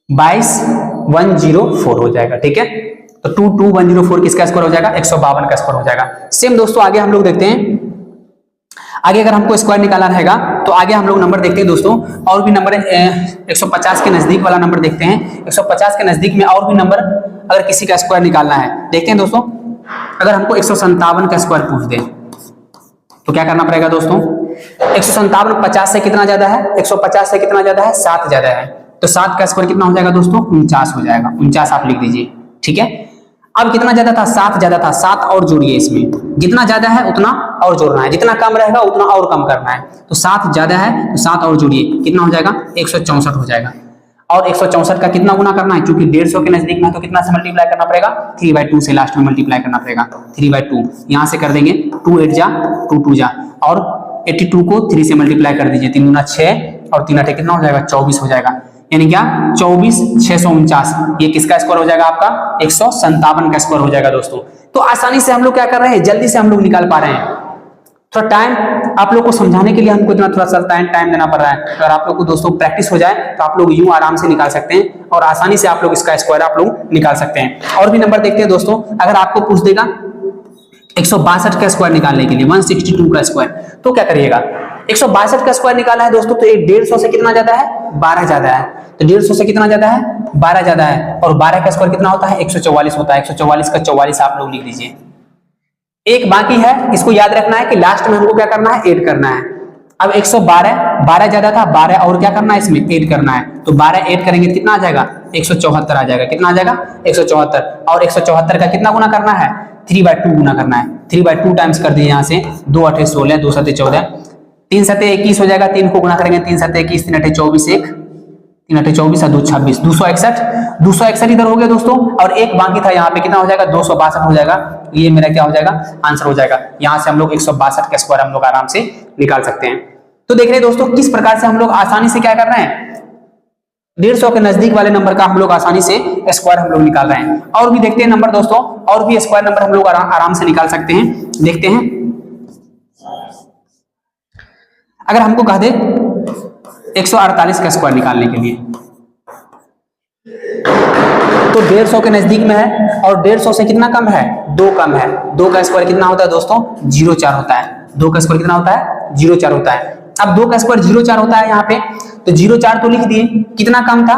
22104 हो जाएगा। ठीक है, तो 22104 किसका स्क्वायर हो जाएगा 152 का स्क्वायर हो जाएगा। सेम दोस्तों आगे हम लोग देखते हैं, आगे अगर हमको स्क्वायर निकालना रहेगा तो आगे हम लोग नंबर देखते हैं दोस्तों, और भी नंबर 150 के नजदीक वाला नंबर देखते हैं। 150 के नजदीक में और भी नंबर अगर किसी का स्क्वायर निकालना है, देखते हैं दोस्तों। अगर हमको 157 का स्क्वायर पूछ दे तो क्या करना पड़ेगा दोस्तों 157 50 से कितना ज्यादा है 150 से कितना ज्यादा है 7 ज्यादा है, तो 7 का स्क्वायर कितना हो जाएगा दोस्तों 49 हो जाएगा। 49 आप लिख दीजिए। ठीक है, अब कितना ज्यादा था 7 ज्यादा था, 7 और जोड़िए, इसमें जितना ज्यादा है उतना और जोड़ना है, जितना कम रहेगा उतना और कम करना है। तो 7 ज्यादा है तो 7 और जोड़िए, कितना हो जाएगा 164 हो जाएगा। और 164 का कितना गुना करना है, क्योंकि 150 के नजदीक में तो कितना से मल्टीप्लाई करना पड़ेगा 3/2 से लास्ट में मल्टीप्लाई करना पड़ेगा 3/2। यहां से कर देंगे 2 8 जा 2 2 जा, और 82 को 3 से मल्टीप्लाई कर दीजिए, 3 गुना 6 और 3 8 कितना हो जाएगा 24 हो जाएगा। यानी क्या 24,649, ये किसका स्क्वायर हो जाएगा आपका 157 का स्क्वायर हो जाएगा दोस्तों। तो आसानी से हम लोग क्या कर रहे हैं, जल्दी से हम लोग निकाल पा रहे हैं। थोड़ा टाइम आप लोग को समझाने के लिए हमको इतना थोड़ा सा टाइम देना पड़ रहा है। अगर आप लोग को दोस्तों प्रैक्टिस हो जाए तो आप लोग यूं आराम से निकाल सकते हैं और आसानी से आप लोग इसका स्क्वायर आप लोग निकाल सकते हैं। और भी नंबर देखते हैं दोस्तों। अगर आपको पूछ देगा 162 का स्क्वायर निकालने के लिए 162 का स्क्वायर, तो क्या करिएगा, 162 का स्क्वायर निकाला है दोस्तों, तो ये 150 से कितना ज्यादा है, 12 ज्यादा है। तो 150 से कितना ज्यादा है, 12 ज्यादा है। और 12 का स्क्वायर कितना होता है, 144 होता है। 144 का 44 आप लोग लिख लीजिए। एक बाकी है, इसको याद रखना है कि लास्ट में हमको क्या करना है, ऐड करना है। अब 112 ज्यादा था, 12 और क्या करना है, इसमें ऐड करना है। तो 12 ऐड करेंगे तो कितना आ जाएगा, 174 आ जाएगा। कितना आ जाएगा, 174। और 174 का कितना गुना करना है, 3/2 गुना करना है। 3/2 टाइम्स कर दिए यहाँ से, 2 8 16, 2 7 14, 3 7 21 हो जाएगा। 3 को गुना करेंगे, 3 7 21, 3 8 24, 3 8 24 और 2 26, 261। 261 इधर हो गया दोस्तों। और एक बाकी था यहाँ पे, कितना हो जाएगा, 262 हो जाएगा। ये मेरा क्या हो जाएगा, आंसर हो जाएगा। यहाँ से हम लोग 162 का स्क्वायर हम लोग आराम से निकाल सकते हैं। तो देख रहे हैं दोस्तों किस प्रकार से हम लोग आसानी से क्या कर रहे हैं, 150 के नजदीक वाले नंबर का हम लोग आसानी से स्क्वायर हम लोग निकाल रहे हैं। और भी देखते हैं नंबर दोस्तों, और भी स्क्वायर नंबर हम लोग आराम से निकाल सकते हैं। देखते हैं, अगर हमको कह दे 148 का स्क्वायर निकालने के लिए, तो 150 के नजदीक में है और 150 से कितना कम है, 2 कम है। 2 का स्क्वायर कितना होता है दोस्तों, 0,4 होता है। 2 का स्क्वायर कितना होता है, 0,4 होता है। अब 2 का स्क्वायर 0,4 होता है यहाँ पे, तो 0,4 तो लिख दिए। कितना कम था,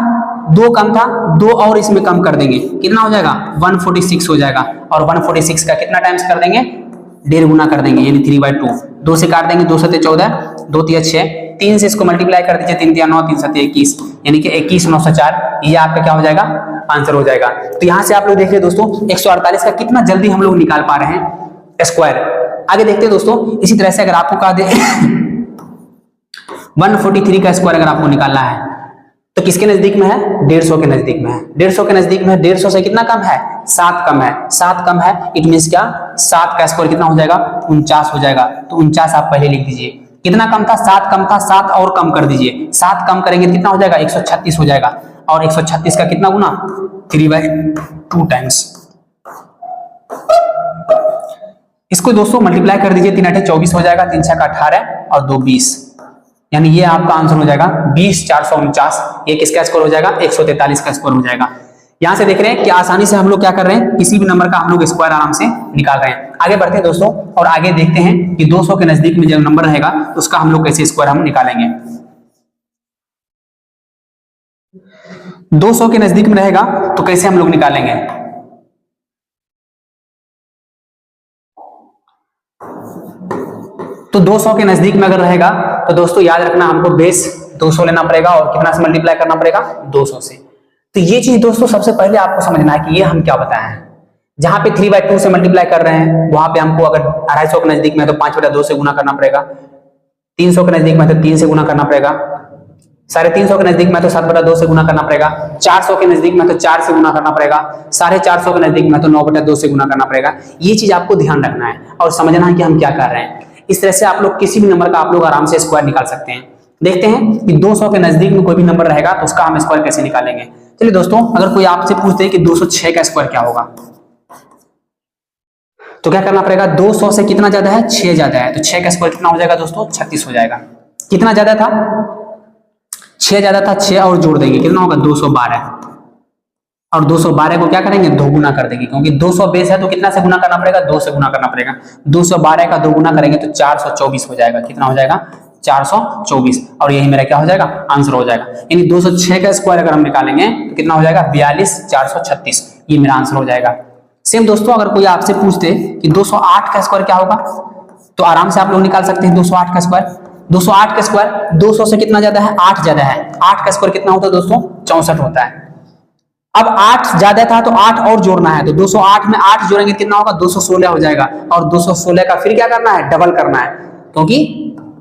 2 कम था, 2 और इसमें कम कर देंगे, कितना हो जाएगा, 146 हो जाएगा। और 146 का कितना टाइम्स कर देंगे, 1.5 गुना कर देंगे, यानी 3/2। 2 से काट देंगे, 2 7 14, 2 3 6, 3 से इसको मल्टीप्लाई कर दीजिए, 3 3 9, 3 7 21, यानी कि 21 904, ये आपका क्या हो जाएगा, आंसर हो जाएगा। तो यहां से आप लोग देखिए दोस्तों 148 का कितना जल्दी हम लोग निकाल पा रहे हैं स्क्वायर। आगे देखते हैं दोस्तों, इसी तरह से अगर आपको कहा दे 143 का स्क्वायर अगर आपको निकालना है, तो किसके नजदीक में है, 150 के नजदीक में है। 150 के नजदीक में है, 150 से कितना कम है, 7 कम है। 7 कम है, इट मींस क्या, 7 का स्क्वायर कितना हो जाएगा, 49 हो जाएगा। तो 49 आप पहले लिख दीजिए। कितना कम था, 7 कम था, 7 और कम कर दीजिए। 7 कम करेंगे तो कितना हो जाएगा, 136 हो जाएगा। और 136 का कितना गुना, 3/2 टाइम्स। इसको दोस्तों मल्टीप्लाई कर दीजिए, 3 8 24 हो जाएगा, 3 6 18 और 2 20, यानी ये आपका आंसर हो जाएगा 20,449। ये किसका स्कोर हो जाएगा, 143 का स्कोर हो जाएगा। यहां से देख रहे हैं कि आसानी से हम लोग क्या कर रहे हैं, किसी भी नंबर का हम लोग स्क्वायर आराम से निकाल रहे हैं। आगे बढ़ते हैं दोस्तों और आगे देखते हैं कि 200 के नजदीक में जो नंबर रहेगा उसका हम लोग कैसे स्क्वायर हम निकालेंगे। 200 के नजदीक में रहेगा तो कैसे हम लोग निकालेंगे। तो 200 के नजदीक में अगर रहेगा तो दोस्तों याद रखना, हमको बेस 200 लेना पड़ेगा और कितना से मल्टीप्लाई करना पड़ेगा, 200 से। तो ये चीज दोस्तों सबसे पहले आपको समझना है कि ये हम क्या बताए हैं। जहां पे 3/2 से मल्टीप्लाई कर रहे हैं, वहां पे हमको अगर 250 के नजदीक में है तो 5/2 से गुना करना पड़ेगा। 300 के नजदीक में है तो 3 से गुना करना पड़ेगा। 350 के नजदीक में तो 7/2 से गुना करना पड़ेगा। 400 के नजदीक में तो 4 से गुना करना पड़ेगा। 450 के नजदीक में तो 9/2 से गुना करना पड़ेगा। ये चीज आपको ध्यान रखना है और समझना है कि हम क्या कर रहे हैं। इस तरह से आप लोग किसी भी नंबर का आप लोग आराम से स्क्वायर निकाल सकते हैं। देखते हैं कि 200 के नजदीक में कोई भी नंबर रहेगा तो उसका हम स्क्वायर कैसे निकालेंगे। चलिए दोस्तों, अगर कोई आपसे पूछते हैं कि 206 का स्क्वायर क्या होगा, तो क्या करना पड़ेगा, 200 से कितना ज्यादा है, 6 ज्यादा है। तो 6 का स्क्वायर कितना हो जाएगा दोस्तों, 36 हो जाएगा। कितना ज्यादा था, 6 ज्यादा था, 6 और जोड़ देंगे, कितना होगा, 212। और 212 को क्या करेंगे, 2 गुना कर देंगे, क्योंकि 200 बेस है तो कितना से गुना करना पड़ेगा, 2 से गुना करना पड़ेगा। 212 का 2 गुना करेंगे तो 424 हो जाएगा। कितना हो जाएगा, 424। और यही मेरा क्या हो जाएगा, आंसर हो जाएगा। यानी 206 का स्क्वायर अगर हम निकालेंगे तो कितना हो जाएगा, 42,436। ये मेरा आंसर हो जाएगा। सेम दोस्तों, अगर कोई आपसे पूछते कि 208 का स्क्वायर क्या होगा, तो आराम से आप लोग निकाल सकते हैं 208 का स्क्वायर। 208 का स्क्वायर 200 से कितना ज्यादा है, 8 ज्यादा है। 8 का स्क्वायर कितना होता है दोस्तों, 64 होता है। अब 8 ज्यादा था तो 8 और जोड़ना है, तो 208 में 8 जोड़ेंगे कितना होगा, 216 हो जाएगा। और 216 का फिर क्या करना है, डबल करना है, क्योंकि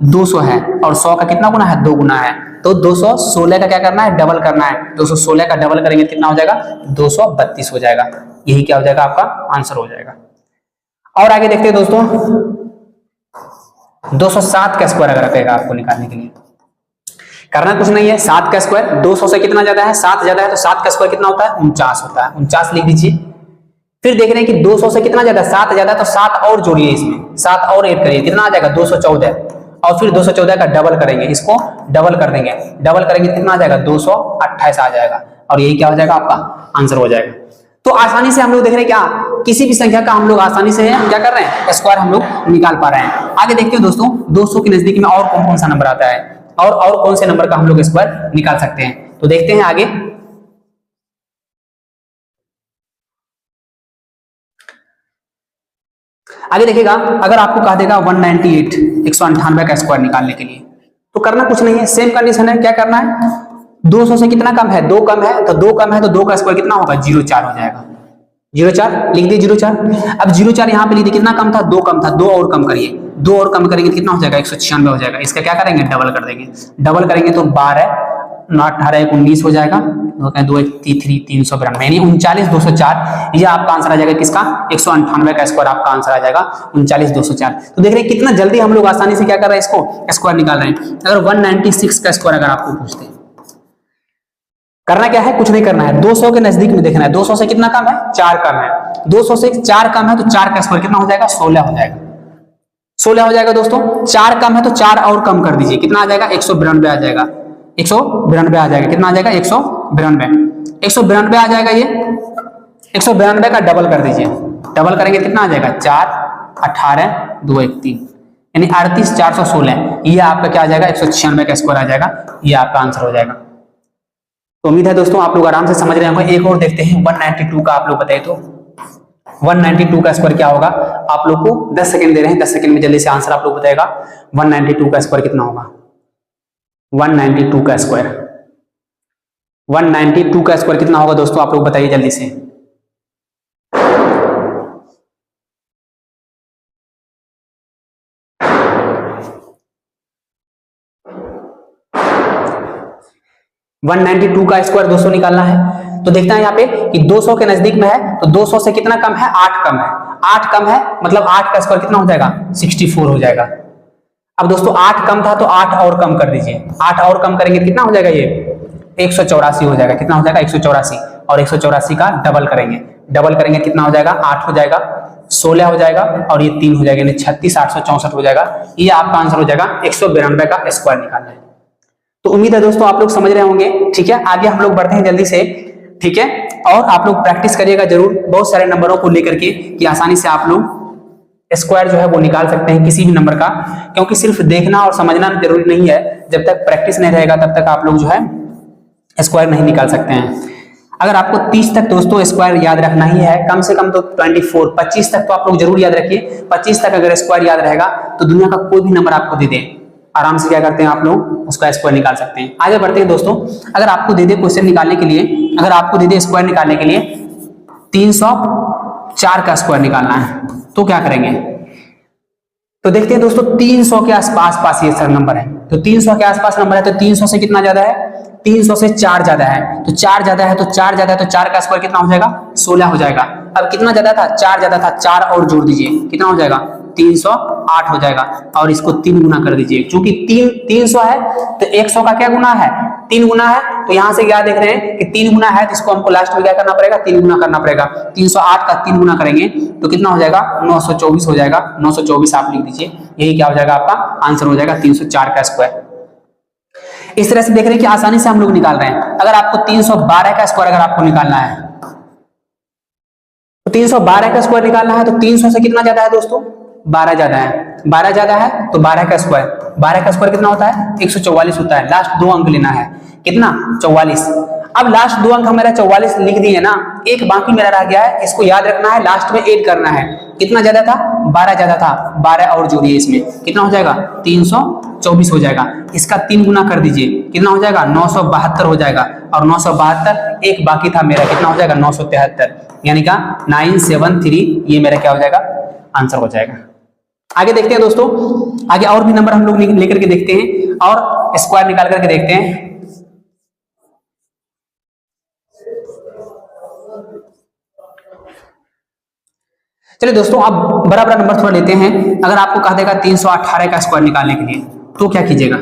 200 है और 100 का कितना गुना है, 2 गुना है। तो 216 का क्या करना है, डबल करना है। 216 का डबल करेंगे कितना हो जाएगा, 232 हो जाएगा। यही क्या हो जाएगा, आपका आंसर हो जाएगा। और आगे देखते हैं दोस्तों, 207 का स्क्वायर अगर रहेगा आपको निकालने के लिए, करना कुछ नहीं है, 7 का स्क्वायर 200 से कितना ज्यादा है, 7 ज्यादा है, तो 7 का स्क्वायर कितना होता है, 49 होता है, 49 लिख दीजिए। फिर देख रहे हैं कि 200 से कितना ज्यादा, 7 ज्यादा, तो 7 और जोड़िए, इसमें 7 और ऐड करिए, कितना आ जाएगा 214, और फिर 214 का डबल करेंगे, इसको डबल कर देंगे, डबल करेंगे कितना आ जाएगा 228 आ जाएगा, और यही क्या हो जाएगा आपका आंसर हो जाएगा। तो आसानी से हम लोग देख रहे हैं क्या, किसी भी संख्या का हम लोग आसानी से क्या कर रहे हैं, स्क्वायर हम लोग निकाल पा रहे हैं। आगे देखते हैं दोस्तों 200 के नजदीक में और कौन कौन सा नंबर आता है, और कौन से नंबर का हम लोग स्क्वायर निकाल सकते हैं, तो देखते हैं आगे। आगे देखिएगा, अगर आपको कहा देगा 198 198 का स्क्वायर निकालने के लिए, तो करना कुछ नहीं है, सेम कंडीशन है, क्या करना है, 200 से कितना कम है, 2 कम है, तो 2 कम है तो 2 का स्क्वायर कितना होगा, 04 हो जाएगा, 04 लिख दिए 04। अब 04 यहाँ पे लिख दिए, कितना कम था, 2 कम था, 2 और कम करिए, 2 और कम करेंगे कितना हो जाएगा 196 हो जाएगा। इसका क्या करेंगे, डबल कर देंगे, डबल करेंगे तो 12 18 19 हो जाएगा, 2 1 392 यानी 39 204, ये आपका आंसर आ जाएगा किसका, 198 का स्क्वायर आपका आंसर आ जाएगा 39 204। तो देख रहे हैं कितना जल्दी हम लोग आसानी से क्या कर रहे हैं, इसको स्क्वायर निकाल रहे हैं। अगर 196 का स्क्वायर अगर आपको पूछते हैं, करना क्या है, कुछ नहीं करना है, 200 के नजदीक में देखना है, 200 से कितना कम है, 4 कम है, 200 से 4 कम है तो 4 का स्क्वायर कितना हो जाएगा, 16 हो जाएगा, 16 हो जाएगा दोस्तों। 4 कम है तो 4 और कम कर दीजिए, कितना आ जाएगा 192 आ जाएगा, 192 आ जाएगा, कितना आ जाएगा 192 आ जाएगा, ये 192 का डबल कर दीजिए, डबल करेंगे कितना आ जाएगा 4 18 2 1 3 यानी 38 416, ये आपका क्या आ जाएगा 196 का स्क्वायर आ जाएगा, ये आपका आंसर हो जाएगा। तो उम्मीद है दोस्तों आप लोग आराम से समझ रहे होंगे। एक और देखते हैं 192 का, आप लोग बताइए तो 192 का स्क्वायर क्या होगा, आप लोग को 10 सेकंड दे रहे हैं, 10 सेकंड में जल्दी से आंसर आप लोग बताएगा 192 का स्क्वायर कितना होगा। 192 का स्क्वायर, 192 का स्क्वायर कितना होगा दोस्तों, आप लोग बताइए जल्दी से। वन 192 का स्क्वायर 200 निकालना है, तो देखते हैं यहाँ पे कि 200 के नजदीक में है, तो 200 से कितना कम है, 8 कम है, 8 कम है मतलब 8 का स्क्वायर कितना हो जाएगा 64 हो जाएगा। अब दोस्तों 8 कम था तो 8 और कम कर दीजिए, 8 और कम करेंगे कितना हो जाएगा, ये 184 हो जाएगा, कितना हो जाएगा 184, और 184 का डबल करेंगे, डबल करेंगे कितना हो जाएगा 8 हो जाएगा, 16 हो जाएगा, और ये 3 हो जाएगा यानी 36 864 हो जाएगा, ये आपका आंसर हो जाएगा 192 का स्क्वायर निकालना है। तो उम्मीद है दोस्तों आप लोग समझ रहे होंगे, ठीक है। आगे हम लोग बढ़ते हैं जल्दी से, ठीक है, और आप लोग प्रैक्टिस करिएगा जरूर बहुत सारे नंबरों को लेकर के, कि आसानी से आप लोग स्क्वायर जो है वो निकाल सकते हैं किसी भी नंबर का, क्योंकि सिर्फ देखना और समझना जरूरी नहीं है, जब तक प्रैक्टिस नहीं रहेगा तब तक आप लोग जो है स्क्वायर नहीं निकाल सकते हैं। अगर आपको 30 तक दोस्तों स्क्वायर याद रखना ही है, कम से कम तो 25 तक तो आप लोग जरूर याद रखिए। 25 तक अगर स्क्वायर याद रहेगा तो दुनिया का कोई भी नंबर आपको दे दे, आराम से क्या करते हैं आप लोग उसका स्क्वायर निकाल सकते हैं। आगे बढ़ते हैं दोस्तों, अगर आपको दे दे क्वेश्चन निकालने के लिए, अगर आपको दे दे स्क्वायर निकालने के लिए 304 का स्क्वायर निकालना है, तो क्या करेंगे, तो देखते हैं दोस्तों 300 के आसपास पास ये सर नंबर है, तो 300 के आसपास नंबर है, तो 300 से कितना ज्यादा है, 300 से 4 ज्यादा है, तो 4 ज्यादा है तो 4 ज्यादा है तो 4 का स्क्वायर कितना हो जाएगा 16 हो जाएगा। अब कितना ज्यादा था, 4 ज्यादा था, 4 और जोड़ दीजिए कितना हो जाएगा 308 हो जाएगा, और इसको 3 गुना कर दीजिए, क्योंकि 300 है तो 100 का क्या गुना है 3 गुना है, तो यहां से क्या देख रहे हैं कि 3 गुना है, तो इसको हमको लास्ट में क्या करना पड़ेगा 3 गुना करना पड़ेगा। 308 का 3 गुना करेंगे तो कितना हो जाएगा 924 हो जाएगा, 924 आप लिख दीजिए, यही क्या हो जाएगा आपका आंसर हो जाएगा 304 का स्क्वायर। इस तरह से देख रहे हैं कि आसानी से हम लोग निकाल रहे हैं। अगर आपको 312 का स्क्वायर अगर आपको निकालना है, तो 312 का स्क्वायर निकालना है, तो 300 से कितना ज्यादा है दोस्तों 12 ज्यादा है, 12 ज्यादा है तो 12 का स्क्वायर कितना होता है 144 होता है। लास्ट 2 अंक लेना है, कितना 44। अब लास्ट 2 अंक हमारा 44 लिख दिए ना, एक बाकी मेरा रह गया है, इसको याद रखना है, लास्ट में ऐड करना है। कितना ज्यादा था 12 ज्यादा था, 12 और जोड़िए इसमें कितना हो जाएगा 324 हो जाएगा, इसका 3 गुना कर दीजिए कितना हो जाएगा 972 हो जाएगा, और 972 एक बाकी था मेरा, कितना हो जाएगा 973, यानी का 973, ये मेरा क्या हो जाएगा आंसर हो जाएगा। आगे देखते हैं दोस्तों, आगे और भी नंबर हम लोग लेकर के देखते हैं और स्क्वायर निकाल करके देखते हैं। चलिए दोस्तों अब बड़ा बड़ा नंबर थोड़ा लेते हैं। अगर आपको कहा देगा 318 का स्क्वायर निकालने के लिए, तो क्या कीजिएगा,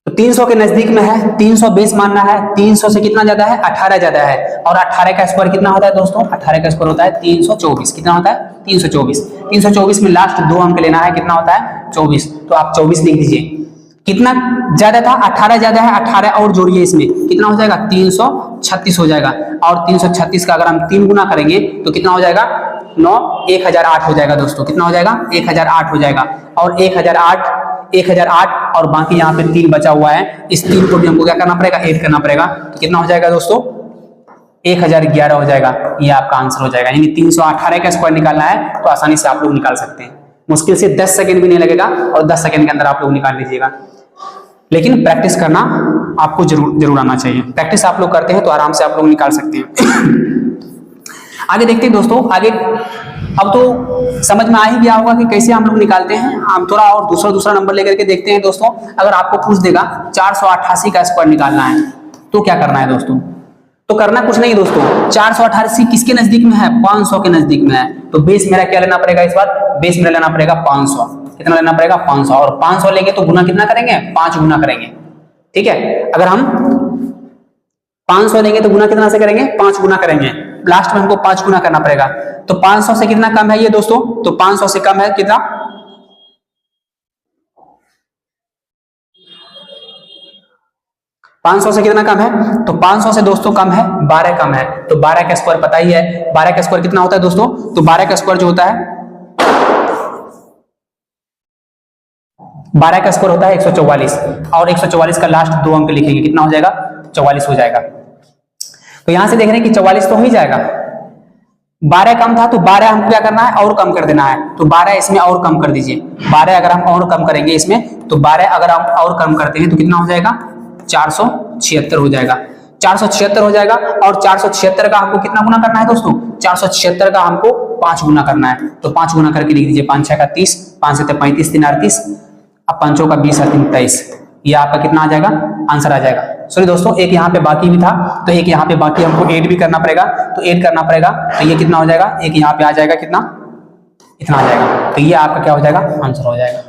तो 300 के नजदीक में है, 300 बेस मानना है। 300 से कितना ज्यादा है? 18 ज्यादा है। और 18 का स्क्वायर कितना होता है दोस्तों? 18 का स्क्वायर होता है 324। कितना होता है? 324। 324 में लास्ट 2 अंक लेना है, कितना होता है? 24। तो आप 24 लिख दीजिए। कितना ज्यादा था? 18 ज्यादा है, 18 और जोड़िए इसमें, कितना हो जाएगा? 336 हो जाएगा। और 336 का अगर हम 3 गुना करेंगे तो कितना हो जाएगा? 9 1008 हो जाएगा दोस्तों। कितना हो जाएगा? 1008 हो जाएगा। और 1008 और बाकी यहाँ पे 3 बचा हुआ है, इस 3 को भी हमको क्या करना पड़ेगा? ऐड करना पड़ेगा। तो कितना हो जाएगा दोस्तों? 1011 हो जाएगा। ये आपका आंसर हो जाएगा। यानी 318 का स्क्वायर निकालना है तो आसानी से आप लोग निकाल सकते हैं। मुश्किल से 10 सेकंड भी नहीं लगेगा और 10 सेकंड के अंदर आप लोग निकाल लीजिएगा। लेकिन प्रैक्टिस करना आपको जरूर आना चाहिए। प्रैक्टिस आप लोग करते हैं तो आराम से आप लोग निकाल सकते हैं। आगे देखते हैं दोस्तों। आगे अब तो समझ में आ ही गया होगा कि कैसे हम लोग निकालते हैं। हम थोड़ा और दूसरा नंबर लेकर के देखते हैं दोस्तों। अगर आपको पूछ देगा 488 का स्क्वायर निकालना है तो क्या करना है दोस्तों? तो करना कुछ नहीं दोस्तों। 488 किसके नजदीक में है? 500 के नजदीक में है। तो बेस मेरा क्या लेना पड़ेगा इस बार? बेस मेरा लेना पड़ेगा 500। कितना लेना पड़ेगा? 500। और 500 लेंगे तो गुना कितना करेंगे? 5 गुना करेंगे। ठीक है, अगर हम 500 लेंगे तो गुना कितना से करेंगे? 5 गुना करेंगे। लास्ट में हमको 5 गुना करना पड़ेगा। तो 500 से कितना कम है ये दोस्तों? तो 500 से कम है कितना? 500 से कितना कम है? तो 500 से दोस्तों कम है 12 कम है। तो 12 का स्क्वायर पता ही है। 12 का स्क्वायर कितना होता है दोस्तों? तो 12 का स्क्वायर जो होता है 12 का स्क्वायर होता है 144। और 144 का लास्ट 2 अंक लिखेंगे, कितना हो जाएगा? 44 हो जाएगा। तो यहां से देख रहे हैं कि 44 तो हो ही जाएगा। 12 कम था तो 12 हमको क्या करना है? और कम कर देना है। तो 12 इसमें और कम कर दीजिए। 12 अगर हम और कम करेंगे इसमें, तो 12 अगर हम और कम करते हैं तो कितना हो जाएगा? 476 हो जाएगा। 476 हो जाएगा। और 476 का हमको कितना गुना करना है दोस्तों? 476 का हमको 5 गुना करना है। तो 5 गुना करके लिख दीजिए। 5 6 का 30, 5 7 35, 3 38, अब 5 का 20 और 3 23। ये आपका कितना आ जाएगा? आंसर आ जाएगा। सॉरी दोस्तों, एक यहाँ पे बाकी भी था तो एक यहाँ पे बाकी हमको ऐड भी करना पड़ेगा। तो ऐड करना पड़ेगा तो ये कितना हो जाएगा? एक यहाँ पे आ जाएगा, कितना? इतना आ जाएगा। तो ये आपका क्या हो जाएगा? आंसर हो जाएगा।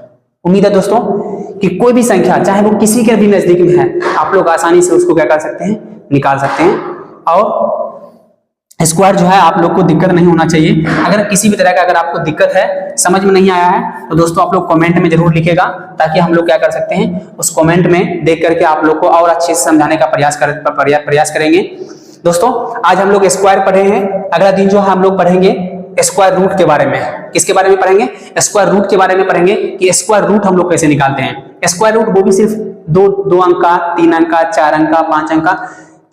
उम्मीद है दोस्तों कि कोई भी संख्या चाहे वो किसी के भी नजदीक में है, आप लोग आसानी से उसको क्या कर सकते हैं? निकाल सकते हैं। और स्क्वायर जो है आप लोग को दिक्कत नहीं होना चाहिए। अगर किसी भी तरह का अगर आपको दिक्कत है, समझ में नहीं आया है, तो दोस्तों आप लोग कमेंट में जरूर लिखेगा, ताकि हम लोग क्या कर सकते हैं? उस कमेंट में देख करके आप लोग को और अच्छे से समझाने का प्रयास करेंगे। दोस्तों आज हम लोग स्क्वायर पढ़े हैं। अगला दिन जो है हम लोग पढ़ेंगे स्क्वायर रूट के बारे में। किसके बारे में पढ़ेंगे? स्क्वायर रूट के बारे में पढ़ेंगे कि स्क्वायर रूट हम लोग कैसे निकालते हैं। स्क्वायर रूट वो भी सिर्फ दो अंक का, 3 अंक का, 4 अंक का, 5 अंक का,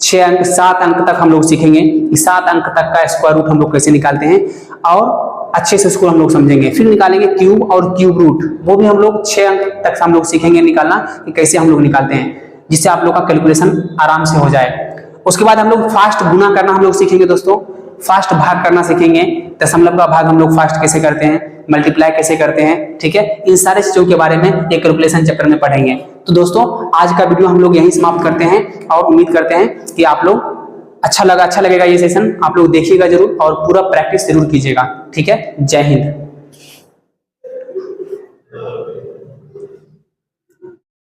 6 अंक, 7 अंक तक हम लोग सीखेंगे कि 7 अंक तक का स्क्वायर रूट हम लोग कैसे निकालते हैं। और अच्छे से उसको हम लोग समझेंगे। फिर निकालेंगे क्यूब और क्यूब रूट, वो भी हम लोग 6 अंक तक हम लोग सीखेंगे निकालना कि कैसे हम लोग निकालते हैं, जिससे आप लोग का कैलकुलेशन आराम से हो जाए। उसके बाद हम लोग फास्ट गुना करना हम लोग सीखेंगे दोस्तों। फास्ट भाग करना सीखेंगे। दशमलव का भाग हम लोग फास्ट कैसे करते हैं, मल्टीप्लाई कैसे करते हैं। ठीक है, इन सारे चीजों के बारे में एक कैलकुलेशन चैप्टर में पढ़ेंगे। तो दोस्तों आज का वीडियो हम लोग यहीं समाप्त करते हैं और उम्मीद करते हैं कि आप लोग अच्छा लगेगा ये सेशन। आप लोग देखिएगा जरूर और पूरा प्रैक्टिस जरूर कीजिएगा। ठीक है, जय हिंद।